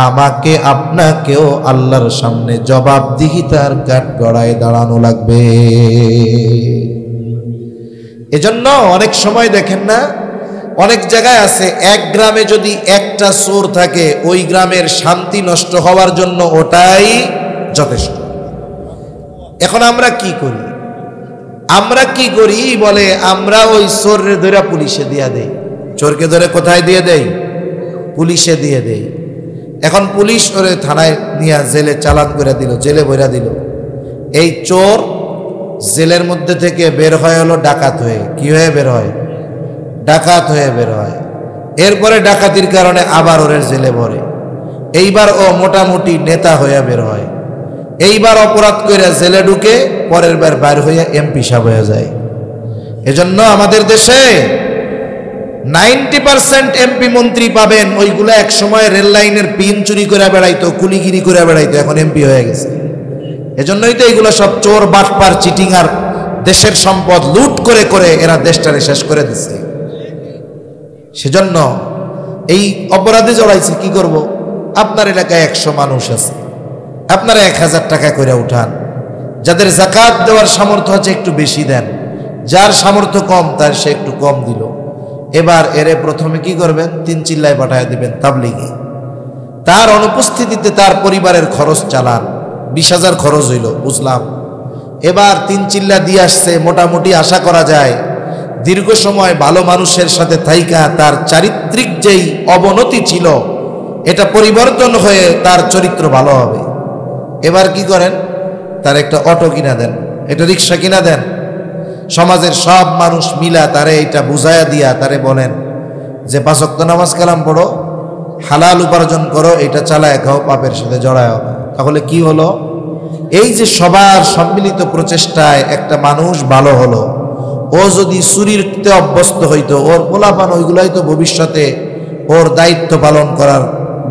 আমাকে আপনাকেও আল্লাহর সামনে জবাবদিহিতার কাঠগড়ায় দাঁড়ানো লাগবে। এজন্য অনেক সময় দেখেন না, অনেক জায়গায় আছে এক গ্রামে যদি একটা চোর থাকে ওই গ্রামের শান্তি নষ্ট হওয়ার জন্য ওটাই যথেষ্ট। এখন আমরা কি করি? বলে আমরা ওই চোরের ধরে পুলিশে দিয়ে দেই। চোরকে ধরে কোথায় দিয়ে দেই? পুলিশে দিয়ে দেই। এখন পুলিশ ওরে থানায় নিয়ে জেলে চালান করে দিল, জেলে বইরা দিল। এই চোর জেলের মধ্যে থেকে বের হয় হলো ডাকাত হয়ে। কি হয়ে বের হয়? ডাকাত হয়ে বের হয়। এরপরে ডাকাতির কারণে আবার ওরে জেলে ভরে। এইবার ও মোটামুটি নেতা হয়ে বের হয়। এইবার অপরাধ করে জেলে ঢুকে, পরের বার বাইর হয়ে এমপি সাহেব হয়ে যায়। এজন্য আমাদের দেশে 90% এমপি মন্ত্রী পাবেন ওইগুলো এক সময় রেল লাইনের পিন চুরি করে বেড়াইতো, কুলিগিরি করে বেড়াইতো, এখন এমপি হয়ে গেছে। এজন্যই তো এইগুলো সব চোর, বাটপার, চিটিং আর দেশের সম্পদ লুট করে করে এরা দেশটারে শেষ করে দিচ্ছে। সেজন্য এই অপরাধে জড়াইছে। কি করব? আপনার এলাকায় 100 মানুষ আছে, আপনারা 1000 টাকা করে উঠান। যাদের যাকাত দেওয়ার সামর্থ্য আছে একটু বেশি দেন, যার সামর্থ্য কম তার সে একটু কম দিল। এবার এরে প্রথমে কি করবেন? 3 চিল্লায় পাঠায় দিবেন তাবলিগে। তার অনুপস্থিতিতে তার পরিবারের খরচ চালান। 20,000 খরচ হইল, বুঝলাম। এবার 3 চিল্লা দিয়ে আসছে, মোটামুটি আশা করা যায় দীর্ঘ সময় ভালো মানুষের সাথে থাইকা তার চারিত্রিক যেই অবনতি ছিল এটা পরিবর্তন হয়ে তার চরিত্র ভালো হবে। এবার কি করেন? তার একটা অটো কিনা দেন, একটা রিক্সা কিনা দেন। সমাজের সব মানুষ মিলা তারে এটা বুঝাইয়া দিয়া তারে বলেন যে 5 ওয়াক্ত নামাজ কালাম পড়ো, হালাল উপার্জন করো, এটা চালায় খাও, পাপের সাথে জড়ায় হবে। তাহলে কি হলো? এই যে সবার সম্মিলিত প্রচেষ্টায় একটা মানুষ ভালো হলো। ও যদি চুরিতে অভ্যস্ত হইতো, ওর পোলাপান ওইগুলাই তো ভবিষ্যতে ওর দায়িত্ব পালন করার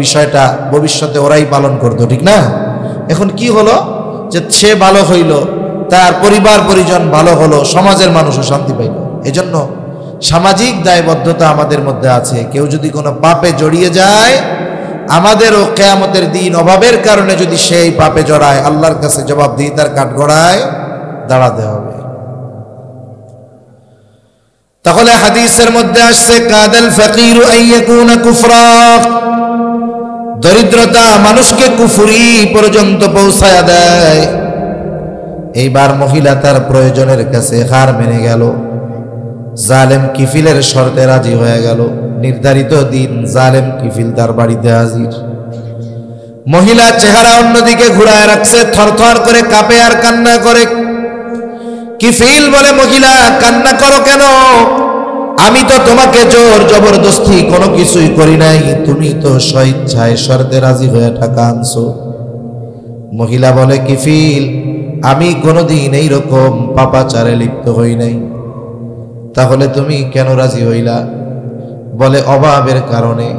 বিষয়টা ভবিষ্যতে ওরাই পালন করতো, ঠিক না? এখন কি হলো যে সে ভালো হইল, তার পরিবার পরিজন ভালো হলো, সমাজের মানুষও শান্তি পাইল। এজন্য সামাজিক দায়বদ্ধতা আমাদের মধ্যে আছে। কেউ যদি কোনো পাপে জড়িয়ে যায়, আমাদেরও কিয়ামতের দিন অভাবের কারণে যদি সেই পাপে জড়ায়, আল্লাহর কাছে জবাবদিহিতার কাঠগড়ায় দাঁড়াতে হবে। তাহলে হাদিসের মধ্যে আসছে কাদাল ফাকিরু আইয়াকুনা কুফরা, দরিদ্রতা মানুষকে কুফরি পর্যন্ত পৌঁছায়া দেয়। এইবার মহিলা তার প্রয়োজনের কাছে হার মেনে গেল, জালেম কিফিলের শর্তে রাজি হয়ে গেল। নির্ধারিত দিন জালেম কিফিল তার বাড়িতে হাজির। মহিলা চেহারা অন্যদিকে ঘুরায় রাখছে, থরথর করে কাঁপে আর কান্না করে। কিফিল বলে, মহিলা কান্না করো কেন? আমি তো তোমাকে জোর জবরদস্তি কোনো কিছুই করি নাই, তুমি তো স্বেচ্ছায় শর্তে রাজি হয়ে টাকা আনছো। মহিলা বলে, কিফিল, আমি কোনোদিন এইরকম পাপাচারে লিপ্ত হই নাই। তাহলে তুমি কেন রাজি হইলা? বলে, অভাবের কারণে।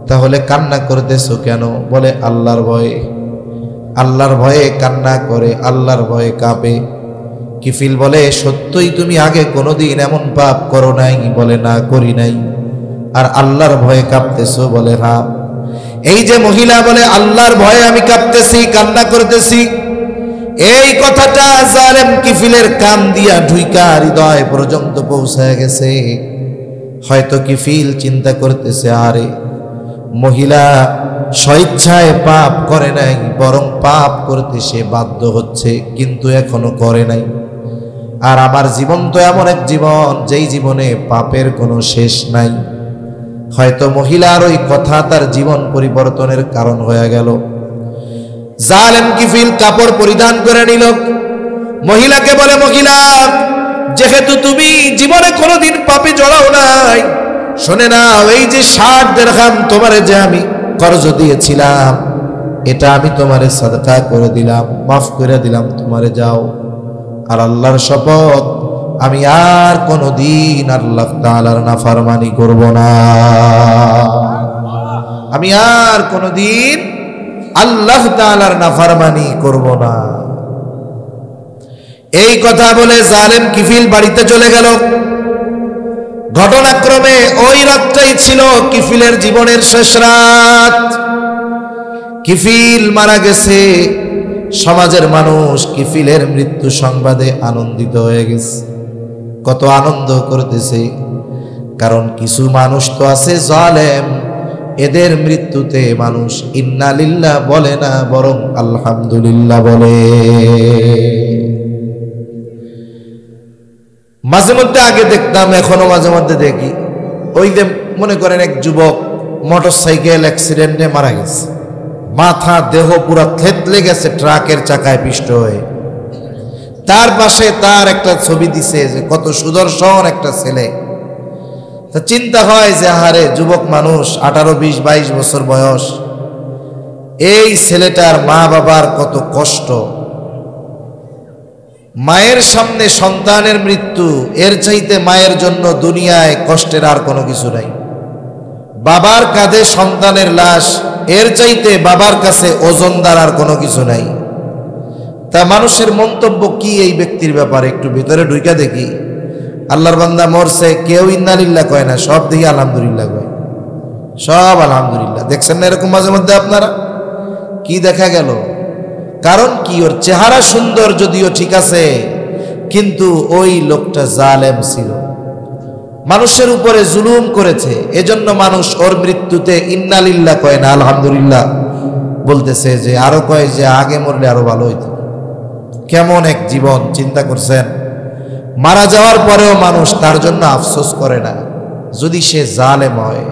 তাহলে কান্না করতেছো কেন? বলে, আল্লাহর ভয়ে। আল্লাহর ভয়ে কান্না করে, আল্লাহর ভয়ে কাঁপে। কিফিল বলে, সত্যই তুমি আগে কোনোদিন এমন পাপ করো নাই? বলে, না, করি নাই। আর আল্লাহর ভয়ে কাঁপতেছো? বলে, হ্যাঁ। এই যে মহিলা বলে, আল্লাহর ভয়ে আমি কাঁপতেছি, কান্না করতেছি, এই কথাটা জালেম কিফিলের কান দিয়া ঢুইকা হৃদয় পর্যন্ত পৌঁছায় গেছে। হয়তো কিফিল চিন্তা করতেছে, আরে মহিলা স্বেচ্ছায় পাপ করে নাই, বরং পাপ করতে সে বাধ্য হচ্ছে, কিন্তু এখনো করে নাই। আর আমার জীবন তো এমন এক জীবন, যেই জীবনে পাপের কোনো শেষ নাই। হয়তো মহিলার ওই কথা তার জীবন পরিবর্তনের কারণ হয়ে গেল। জালেম কিফিল কাপড় পরিধান করে নিল। মহিলাকে বলে, মহিলা, যেহেতু তুমি জীবনে কোনোদিন পাপে জড়াও নাই, শোনে না, এই যে 60 দিরহাম তোমারে যে আমি কর্জ দিয়েছিলাম, এটা আমি তোমারে সাদকা করে দিলাম, মাফ করে দিলাম, তোমারে যাও। আর আল্লাহর শপথ, আমি আর কোনোদিন আল্লাহ তাআলার নাফরমানি করব না। আমি আর কোনোদিন আল্লাহ তাআলার নাফরমানি করব না। এই কথা বলে জালেম কিফিল বাড়িতে চলে গেল। ঘটনাক্রমে ওই রাতটাই ছিল কিফিলের জীবনের শেষ রাত। কিফিল মারা গেছে। সমাজের মানুষ কিফিলের মৃত্যু সংবাদে আনন্দিত হয়ে গেছে। কত আনন্দ করতেছে, কারণ কিছু মানুষ তো আছে জালেম, এদের মৃত্যুতে মানুষ ইন্না লিল্লাহ বলে না, বরং আলহামদুলিল্লাহ বলে। মাঝে মধ্যে আগে দেখতাম, এখনো মাঝে মধ্যে দেখি, ওই যে মনে করেন এক যুবক মোটরসাইকেল অ্যাক্সিডেন্টে মারা গেছে, মাথা দেহ পুরো থেতলে গেছে ট্রাকের চাকায় পিষ্ট হয়ে। তার পাশে তার একটা ছবি দিছে যে কত সুদর্শন একটা ছেলে। তা চিন্তা হয় যে আহারে, যুবক মানুষ, 18, 20, 22 বছর বয়স, এই ছেলেটার মা বাবার কত কষ্ট। মায়ের সামনে সন্তানের মৃত্যু, এর চাইতে মায়ের জন্য দুনিয়ায় কষ্টের আর কোনো কিছু নাই। বাবার কাঁধে সন্তানের লাশ, এর চাইতে বাবার কাছে ওজনদার আর কোনো কিছু নাই। তা মানুষের মন্তব্য কি এই ব্যক্তির ব্যাপারে? একটু ভিতরে ঢুইকা দেখি। আল্লাহর বান্দা মরছে, কেউ ইন্না লিল্লাহ কয় না, সব দেখি আলহামদুলিল্লাহ কয়, সব আলহামদুলিল্লাহ। দেখছেন না এরকম মাঝে মধ্যে আপনারা? কি দেখা গেল? কারণ কি, ওর চেহারা সুন্দর যদিও ঠিক আছে, কিন্তু ওই লোকটা জালেম ছিল, মানুষের উপরে জুলুম করেছে। এজন্য মানুষ ওর মৃত্যুতে ইন্না লিল্লাহ কয় না, আলহামদুলিল্লাহ বলতেছে, যে আরো কয় যে আগে মরলে আরো ভালো হইতো। কেমন এক জীবন চিন্তা করছেন? মারা যাওয়ার পরেও মানুষ তার জন্য আফসোস করে না, যদি সে জালেম হয়।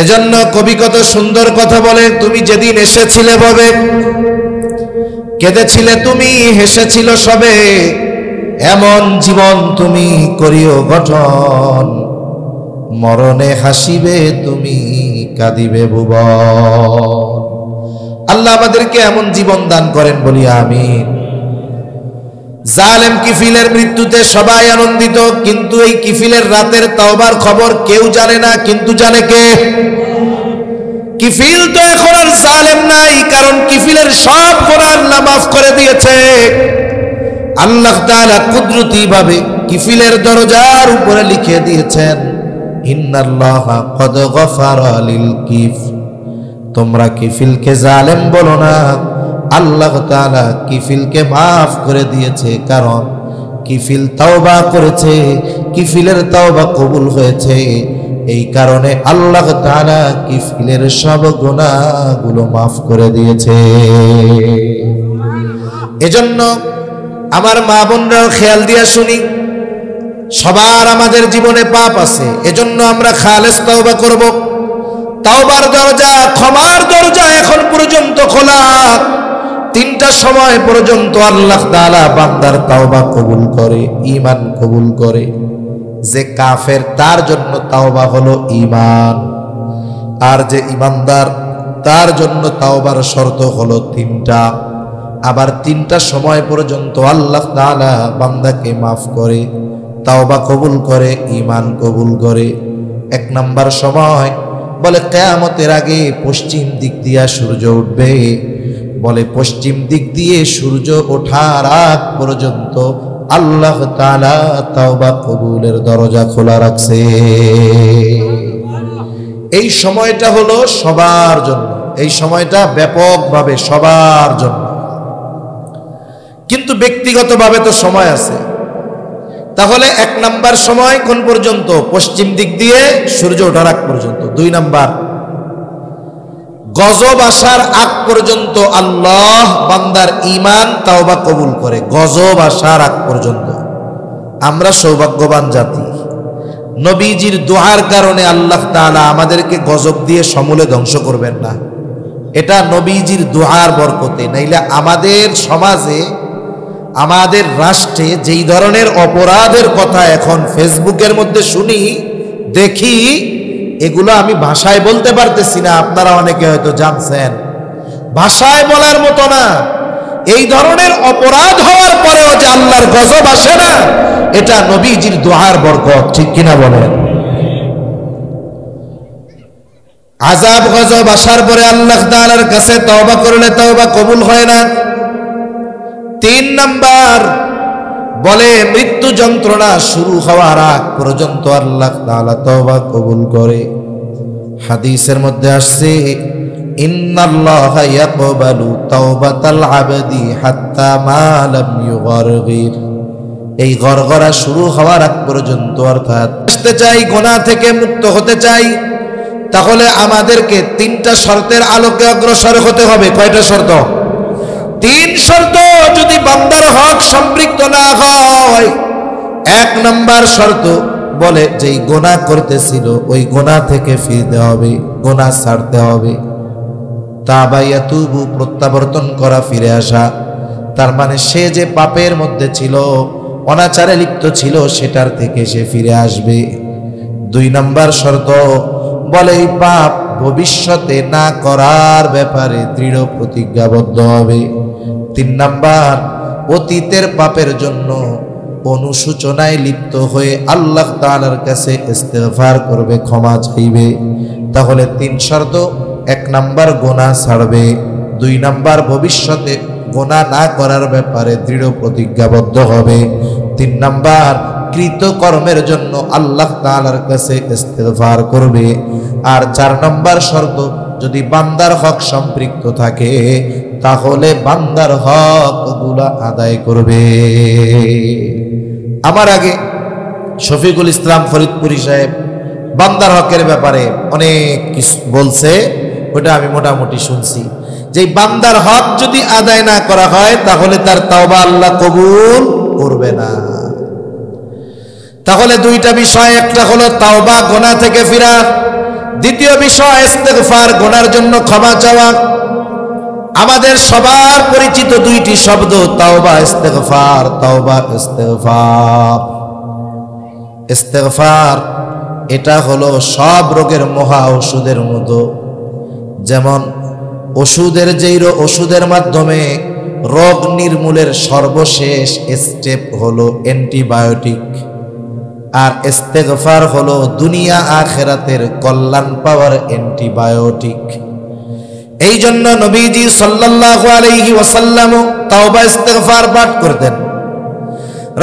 এজন্য কবি কত সুন্দর কথা বলে, তুমি যেদিন এসেছিলে ভবে, কেঁদেছিলে তুমি, হেসেছিল সবে, এমন জীবন তুমি করিও গঠন, মরণে হাসিবে তুমি, কাঁদিবে ভুবন। আল্লাহ আমাদেরকে এমন জীবন দান করেন, বলি আমিন। জালেম কিফিলের মৃত্যুতে সবাই আনন্দিত, কিন্তু এই কিফিলের রাতের তাওবার খবর কেউ জানে না, কিন্তু জানে কে? কিফিল তো এখন আর জালেম নাই, কারণ কিফিলের সব গুনাহ আল্লাহ মাফ করে দিয়েছে। আল্লাহ তাআলা কুদরতি ভাবে কিফিলের দরজার উপরে লিখে দিয়েছেন, ইন্নাল্লাহা কদ গফারা লিল কিফ। তোমরা কিফিলকে জালেম বলো না, আল্লাহ তাআলা কিফিলকে মাফ করে দিয়েছে, কারণ কিফিল তাওবা করেছে, কিফিলের তাওবা কবুল হয়েছে। এই কারণে আল্লাহ তাআলা কিফিলের সব গুনাহগুলো মাফ করে দিয়েছে। এজন্য আমার মা বোনরাও খেয়াল দিয়া শুনি, সবার আমাদের জীবনে পাপ আছে, এজন্য আমরা খালেস তাওবা করব। তাওবার দরজা, ক্ষমার দরজা এখন পর্যন্ত খোলা। 3টা সময় পর্যন্ত আল্লাহ তাআলা বান্দার তাওবা কবুল করে, ঈমান কবুল করে। যে কাফের তার জন্য তাওবা হলো ঈমান, আর যে ঈমানদার তার জন্য তাওবার শর্ত হলো তিনটা। আবার তিনটা সময় পর্যন্ত আল্লাহ তাআলা বান্দাকে মাফ করে, তাওবা কবুল করে, ঈমান কবুল করে। এক নাম্বার সময় বলে কিয়ামতের আগে পশ্চিম দিক দিয়ে সূর্য উঠবে। বলে পশ্চিম দিক দিয়ে সূর্য ওঠার আগ পর্যন্ত আল্লাহ তাআলা তাওবা কবুলের দরজা খোলা রাখছে। এই সময়টা হলো সবার জন্য, এই সময়টা ব্যাপকভাবে সবার জন্য। কিন্তু ব্যক্তিগতভাবে তো সময় আছে। তাহলে এক নাম্বার সময় কোন পর্যন্ত? পশ্চিম দিক দিয়ে সূর্য ওঠার আগ পর্যন্ত। দুই নাম্বার, গজব আসার আগ পর্যন্ত আল্লাহ বান্দার ঈমান তাওবা কবুল করে। গজব আসার আগ পর্যন্ত। আমরা সৌভাগ্যবান জাতি, নবীজির দোয়ার কারণে আল্লাহ তাআলা আমাদেরকে গজব দিয়ে সমূলে ধ্বংস করবেন না। এটা নবীজির দোয়ার বরকতে। নাইলে আমাদের সমাজে, আমাদের রাষ্ট্রে যেই ধরনের অপরাধের কথা এখন ফেসবুকের মধ্যে শুনি, দেখি, এগুলো আমি ভাষায় বলতে পারতেছি না। আপনারা অনেকে হয়তো জানছেন, ভাষায় বলার মতো না। এই ধরনের অপরাধ হওয়ার পরেও যে আল্লাহর গজব আসে না, এটা নবীজির দোয়ার বরকত। ঠিক কিনা বলেন? আযাব গজব আসার পরে আল্লাহ তাআলার কাছে তওবা করলে তওবা কবুল হয় না। তিন নাম্বার বলে মৃত্যু যন্ত্রণা শুরু হওয়ার আগ পর্যন্ত আল্লাহ তাআলা তওবা কবুল করে। হাদিসের মধ্যে আসছে, ইন্নাল্লাহা ইয়াকবালু তাওবাতাল আবদি হাত্তা মা লাম ইউগারগির। এই গরগরা শুরু হওয়ার আগ পর্যন্ত, অর্থাৎ আসতে চাই, গুনাহ থেকে মুক্ত হতে চাই, তাহলে আমাদেরকে তিনটা শর্তের আলোকে অগ্রসর হতে হবে। কয়টা শর্ত? তিন শর্ত। যদি বান্দার হক সম্পৃক্ত না হয়, এক নাম্বার শর্ত বলে যেই গুনাহ করতেছিল ওই গুনাহ থেকে ফিরতে হবে, গুনাহ ছাড়তে হবে। তাওবা ইয়াতুবু, প্রত্যাবর্তন করা, ফিরে আসা। তার মানে সে যে পাপের মধ্যে ছিল, অনাচারে লিপ্ত ছিল, সেটার থেকে সে ফিরে আসবে। দুই নাম্বার শর্ত বলে এই পাপ ভবিষ্যতে না করার ব্যাপারে দৃঢ় প্রতিজ্ঞাবদ্ধ হবে। তিন নাম্বার, অতীতের পাপের জন্য অনুশোচনায় লিপ্ত হয়ে আল্লাহ তাআলার কাছে ইস্তেগফার করবে, ক্ষমা চাইবে। তাহলে তিন শর্ত। এক নাম্বার গুনাহ ছাড়বে, দুই নাম্বার ভবিষ্যতে গুনাহ না করার ব্যাপারে দৃঢ় প্রতিজ্ঞাবদ্ধ হবে, তিন নাম্বার কৃতকর্মের জন্য আল্লাহ তাআলার কাছে ইস্তেগফার করবে। আর চার নাম্বার শর্ত, যদি বান্দার হক সম্পৃক্ত থাকে তাহলে বান্দার হক গুলা আদায় করবে। আমার আগে শফিকুল ইসলাম ফরিদপুরি সাহেব বান্দার হকের ব্যাপারে অনেক কিছু বলছে, ওটা আমি মোটামুটি শুনছি। যে বান্দার হক যদি আদায় না করা হয় তাহলে তার তাওবা আল্লাহ কবুল করবে না। তাহলে দুইটা বিষয়, একটা হলো তাওবা, গুনাহ থেকে ফিরা। দ্বিতীয় বিষয় ইস্তেগফার, গুনার জন্য ক্ষমা চাওয়া। আমাদের সবার পরিচিত দুইটি শব্দ, তাওবা ইস্তেগফার, তাওবা ইস্তেগফার। ইস্তেগফার এটা হলো সব রোগের মহা ওষুধের মতো। যেমন ওষুধের ওষুধের মাধ্যমে রোগ নির্মূলের সর্বশেষ স্টেপ হলো অ্যান্টিবায়োটিক, আর ইস্তেগফার হলো দুনিয়া আখিরাতের কল্যাণ পাওয়ার অ্যান্টিবায়োটিক। এই জন্য নবীজি সাল্লাল্লাহু আলাইহি ওয়াসাল্লাম তাওবা ইস্তেগফার পাঠ করতেন।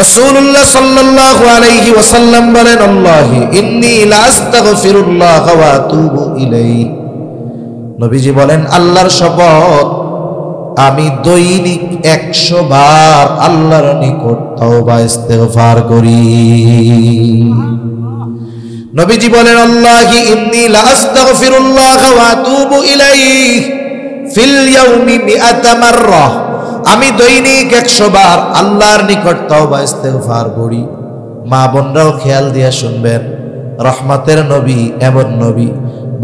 রাসূলুল্লাহ সাল্লাল্লাহু আলাইহি ওয়াসাল্লাম বলেন, আল্লাহি ইন্নী লা আস্তাগফিরুল্লাহ ওয়া আতুবু ইলাইহি। নবীজি বলেন, আল্লাহর শপথ, আমি দৈনিক 100 বার আল্লাহর নিকট তাওবা ইস্তেগফার করি। নবীজি বলেন, আল্লাহি ইন্নী লা আস্তাগফিরুল্লাহ ওয়া আতুবু ইলাইহি ফিল ইয়াউমি 100 মাররা। আমি দৈনিক 100 বার আল্লাহর নিকট তাওবা ইস্তেগফার করি। মা বোনরাও খেয়াল দিয়া শুনবেন, রহমতের নবী এমন নবী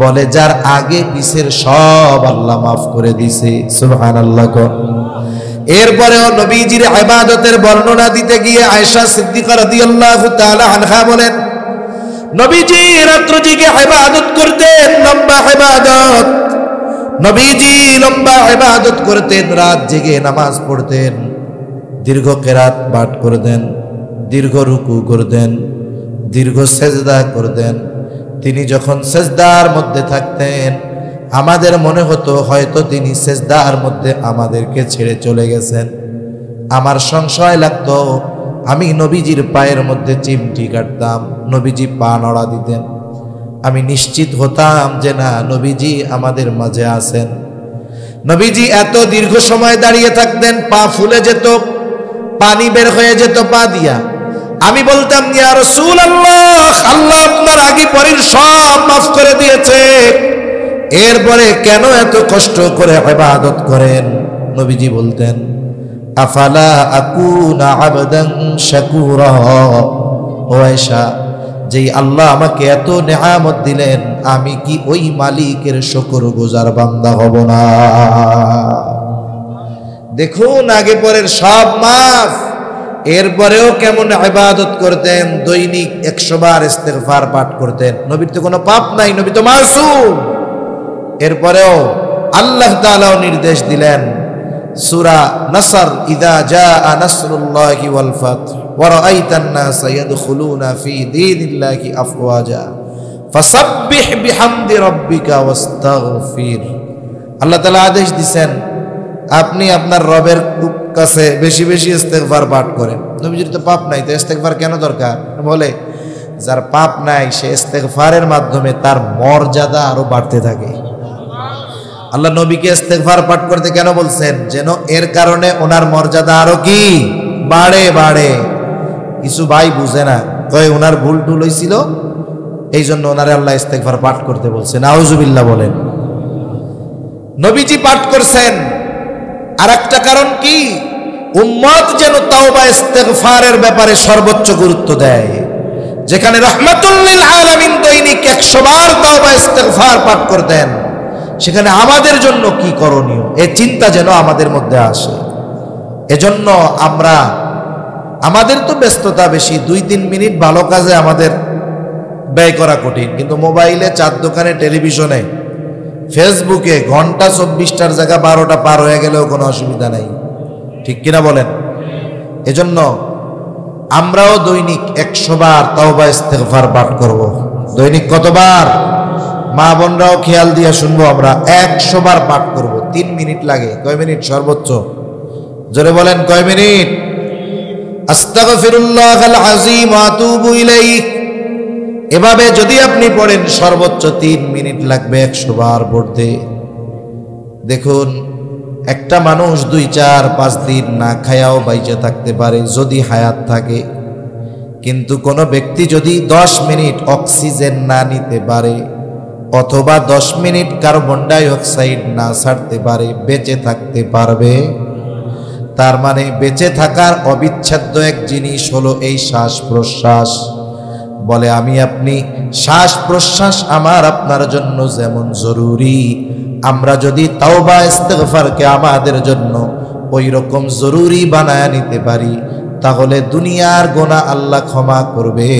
বলে যার আগে পিছের সব আল্লাহ মাফ করে দিছে। সুবহানাল্লাহ। এরপরেও নবীজির ইবাদতের বর্ণনা দিতে গিয়ে আয়েশা সিদ্দিকা রাদিয়াল্লাহু তাআলা আনহা বলেন, নবীজি রাত্র জেগে ইবাদত করতেন, লম্বা ইবাদত। নবীজি লম্বা ইবাদত করতেন, রাত জেগে নামাজ পড়তেন, দীর্ঘ কিরাত পাঠ করতেন, দীর্ঘ রুকু করতেন, দীর্ঘ সেজদা করতেন। তিনি যখন সেজদার মধ্যে থাকতেন আমাদের মনে হতো হয়তো তিনি সেজদার মধ্যে আমাদেরকে ছেড়ে চলে গেছেন। আমার সংশয় লাগতো, আমি নবীজির পায়ের মধ্যে চিমটি কাটতাম, নবীজি পা নড়া দিতেন, আমি নিশ্চিত হতাম যে না, নবীজি আমাদের মাঝে আছেন। নবীজি এত দীর্ঘ সময় দাঁড়িয়ে থাকতেন, পা ফুলে যেত, পানি বের হয়ে যেত পা দিয়া। আমি বলতাম, ইয়া রাসূলুল্লাহ, আল্লাহ আপনার আগে পরের সব মাফ করে দিয়েছে, এরপরে কেন এত কষ্ট করে ইবাদত করেন? নবীজি বলতেন, আফালা আকুনা আবদান শাকুরা। ও আয়েশা, যেই আল্লাহ আমাকে এত নেয়ামত দিলেন, আমি কি ওই মালিকের শুকরগুজার বান্দা হব না? দেখুন, আগে পরের সব মাফ, এরপরেও কেমন ইবাদত করতেন। দৈনিক 100 বার ইস্তেগফার পাঠ করতেন। নবীর তো কোনো পাপ নাই, নবী তো মাসুম। এরপরেও আল্লাহ তাআলাও নির্দেশ দিলেন, সূরা নাসর, ইযা জাআ নাসরুল্লাহি ওয়াল ফাত ওয়া রাআইতান নাসা ইয়াদখুলুনা ফি দীনিল্লাহি আফওয়াজা ফাসাব্বিহ বিহামদি রাব্বিকা ওয়াস্তাগফির। আল্লাহ তাআলা আদেশ দিবেন, আপনি আপনার রবের কাছে বেশি বেশি ইস্তেগফার পাঠ করেন। নবীজির তো পাপ নাই, তো ইস্তেগফার কেন দরকার? বলে, যার পাপ নাই সে ইস্তেগফারের মাধ্যমে তার মর্যাদা আরো বাড়তে থাকে। আল্লাহ নবীকে ইস্তেগফার পাঠ করতে কেন বলছেন? যেন এর কারণে ওনার মর্যাদা আরো কি বাড়ে বাড়ে। কিছু ভাই বুঝে না, কয় ওনার ভুল টুল হয়েছিল, এই জন্য ওনারে আল্লাহ ইস্তেগফার পাঠ করতে বলছেন। নাউজুবিল্লাহ বলেন। নবীজি পাঠ করছেন। আর একটা কারণ কি? উম্মত যেন তাওবা ইস্তেগফারের ব্যাপারে সর্বোচ্চ গুরুত্ব দেয়। যেখানে রাহমাতুল লিল আলামিন দৈনিক 100 বার তাওবা ইস্তেগফার পাঠ করতেন, সেখানে আমাদের জন্য কি করণীয় এই চিন্তা যেন আমাদের মধ্যে আসে। এজন্য আমাদের তো ব্যস্ততা বেশি, 2-3 মিনিট ভালো কাজে আমাদের ব্যয় করা কঠিন, কিন্তু মোবাইলে, চার দোকানে, টেলিভিশনে, ফেসবুকে ঘন্টা 24টার জায়গা 12টা পার হয়ে গেলেও কোনো অসুবিধা নাই, ঠিক কিনা বলেন? এজন্য আমরাও দৈনিক 100 বার তাওবা ইস্তেগফার পাঠ করব। দৈনিক কতবার? মা বোনরাও খেয়াল দিয়ে শুনবো, আমরা 100 বার পাঠ করব। 3 মিনিট লাগে। কয় মিনিট সর্বোচ্চ? জোরে বলেন, কয় মিনিট? আস্তাগফিরুল্লাহাল আযীম ওয়া আতুবু ইলাইহি। এভাবে যদি আপনি পড়েন সর্বোচ্চ 3 মিনিট লাগবে 100 বার পড়তে। দেখুন, একটা মানুষ 2-4-5 দিন না খায়াও বাইচে থাকতে পারে যদি হায়াত থাকে, কিন্তু কোনো ব্যক্তি যদি 10 মিনিট অক্সিজেন না নিতে পারে অথবা 10 মিনিট কার্বন ডাই অক্সাইড না ছাড়তে পারে, বেঁচে থাকতে পারবে? তার মানে বেঁচে থাকার অবিচ্ছেদ্য এক জিনিস হলো এই শ্বাস প্রশ্বাস। বলে, আমি আপনি শ্বাস প্রশ্বাস আমার আপনার জন্য যেমন জরুরি, আমরা যদি তাওবা ইস্তেগফারকে আমাদের জন্য ওই রকম জরুরি বানায় নিতে পারি, তাহলে দুনিয়ার গুনাহ আল্লাহ ক্ষমা করবে,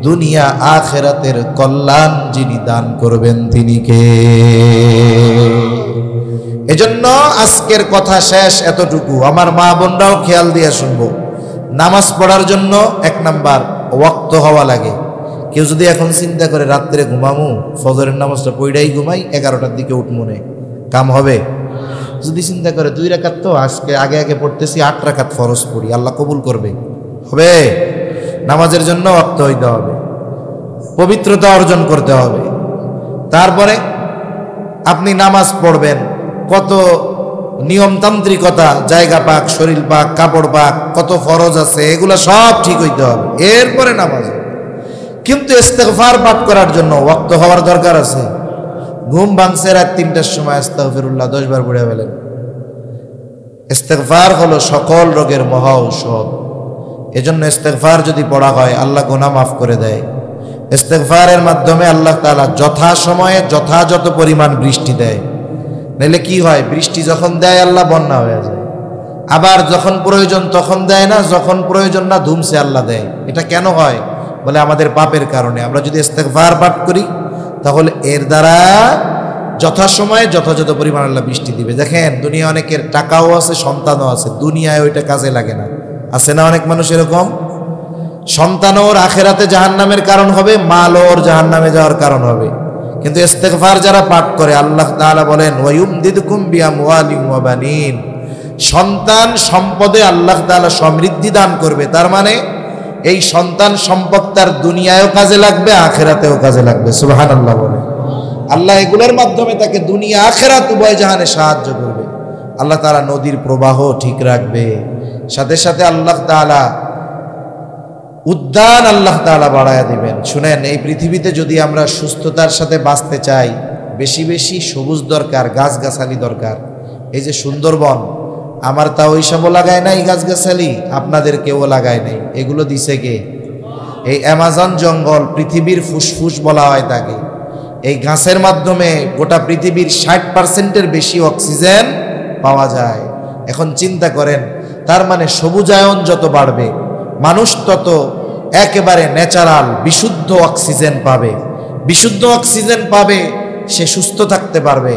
দুনিয়া আখিরাতের কল্যাণ যিনি দান করবেন তিনি কে? এজন্য আজকের কথা শেষ এতটুকু। আমার মা বোনরাও খেয়াল দিয়ে শুনবো, নামাজ পড়ার জন্য 1 নাম্বার ওয়াক্ত হওয়া লাগে। কেউ যদি এখন চিন্তা করে রাত্রে ঘুমামু, ফজরের নামাজটা পড়াই ঘুমাই, 11টার দিকে উঠমনে, কাম হবে? যদি চিন্তা করে 2 রাকাত তো আজকে আগে পড়তেছি, 8 রাকাত ফরজ পড়ি, আল্লাহ কবুল করবে, হবে? নামাজের জন্য ওয়াক্ত হইতে হবে, পবিত্রতা অর্জন করতে হবে। তারপরে আপনি নামাজ পড়বেন, কত নিয়মতান্ত্রিকতা, জায়গা পাক, শরীর পাক, কাপড় পাক, কত ফরজ আছে, এগুলা সব ঠিক হইতে হবে, এরপরে নামাজ। কিন্তু ইস্তেগফার পাঠ করার জন্য ওয়াক্ত হওয়ার দরকার আছে। ঘুম ভাঙছে রাত 3টার সময়, আস্তাগফিরুল্লাহ 10 বার পড়ে ফেলেন। ইস্তেগফার হলো সকল রোগের মহা ঔষধ। এজন্য ইস্তেগফার যদি পড়া হয় আল্লাহ গুনাহ মাফ করে দেয়। ইস্তেগফারের মাধ্যমে আল্লাহ তাআলা যথা সময়ে যথাযথ পরিমাণ বৃষ্টি দেয়। নাইলে কি হয়, বৃষ্টি যখন দেয় আল্লাহ বন্যা হয়ে যায়। আবার যখন প্রয়োজন তখন দেয় না, যখন প্রয়োজন না ধুমসে আল্লাহ দেয়। এটা কেন হয়? বলে আমাদের পাপের কারণে। আমরা যদি ইস্তেগফার পাঠ করি তাহলে এর দ্বারা যথাসময়ে যথাযথ পরিমাণ আল্লাহ বৃষ্টি দিবে। দেখেন দুনিয়া অনেকের টাকাও আছে, সন্তানও আছে, দুনিয়ায় ওইটা কাজে লাগে না। আছে না অনেক মানুষ এরকম? সন্তান ওর আখেরাতে জাহান্নামের কারণ হবে, মাল ওর জাহান্নামে যাওয়ার কারণ হবে। কিন্তু ইস্তেগফার যারা পাঠ করে আল্লাহ তাআলা বলেন ওয়ায়ুমদিদকুম বিআমওয়ালিন ওয়া বানিন, সন্তান সম্পদে আল্লাহ তাআলা সমৃদ্ধি দান করবে। তার মানে এই সন্তান সম্পদ তার দুনিয়ায়ও কাজে লাগবে, আখেরাতেও কাজে লাগবে। সুবহানাল্লাহ বলে। আল্লাহ এগুলোর মাধ্যমে তাকে দুনিয়া আখেরাত উভয় জাহানে সাহায্য করবে। আল্লাহ তাআলা নদীর প্রবাহ ঠিক রাখবে, সাথে সাথে আল্লাহ তাআলা উদ্যান আল্লাহ তাআলা বাড়ায়া দিবেন। শুনেন, এই পৃথিবীতে যদি আমরা সুস্থতার সাথে বাঁচতে চাই, বেশি বেশি সবুজ দরকার, গাছগাছালি দরকার। এই যে সুন্দরবন, আমার তা ওইসবও লাগায় নাই গাছগাছালি, আপনাদের কেউ লাগায় নাই। এগুলো দিছে কে? এই অ্যামাজন জঙ্গল পৃথিবীর ফুসফুস বলা হয় তাকে। এই গাছের মাধ্যমে গোটা পৃথিবীর 60%-এর বেশি অক্সিজেন পাওয়া যায়। এখন চিন্তা করেন, তার মানে সবুজায়ন যত বাড়বে মানুষ তত একেবারে ন্যাচারাল বিশুদ্ধ অক্সিজেন পাবে। বিশুদ্ধ অক্সিজেন পাবে, সে সুস্থ থাকতে পারবে।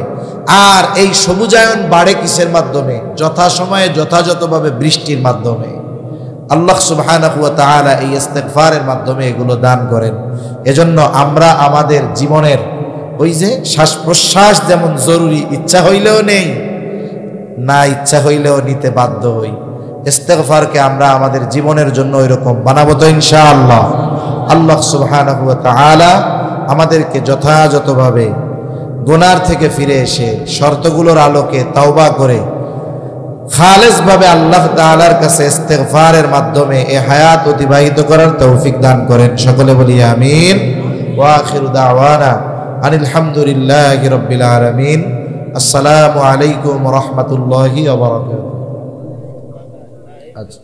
আর এই সবুজায়ন বাড়ে কিসের মাধ্যমে? যথাসময়ে যথাযথভাবে বৃষ্টির মাধ্যমে। আল্লাহ সুবহানাহু ওয়া তাআলা এই ইস্তেগফারের মাধ্যমে এগুলো দান করেন। এজন্য আমরা আমাদের জীবনের ওই যে শ্বাস প্রশ্বাস যেমন জরুরি, ইচ্ছা হইলেও নেই, না ইচ্ছা হইলেও নিতে বাধ্য হই, ইস্তেগফারকে আমরা আমাদের জীবনের জন্য ওইরকম বানাবো তো ইনশাআল্লাহ। আল্লাহ সুবহানাহু ওয়া তাআলা আমাদেরকে যথাযথভাবে গুনার থেকে ফিরে এসে শর্তগুলোর আলোকে তাওবা করে খালেসভাবে আল্লাহ তাআলার কাছে ইস্তেগফারের মাধ্যমে এই হায়াত অতিবাহিত করার তৌফিক দান করেন। সকলে বলি আমিন। ওয়া আখিরু দাওয়ানা আনিল হামদুলিল্লাহি রাব্বিল আলামিন। আসসালামু আলাইকুম ওয়া রাহমাতুল্লাহি ওয়া বারাকাতুহু। আচ্ছা।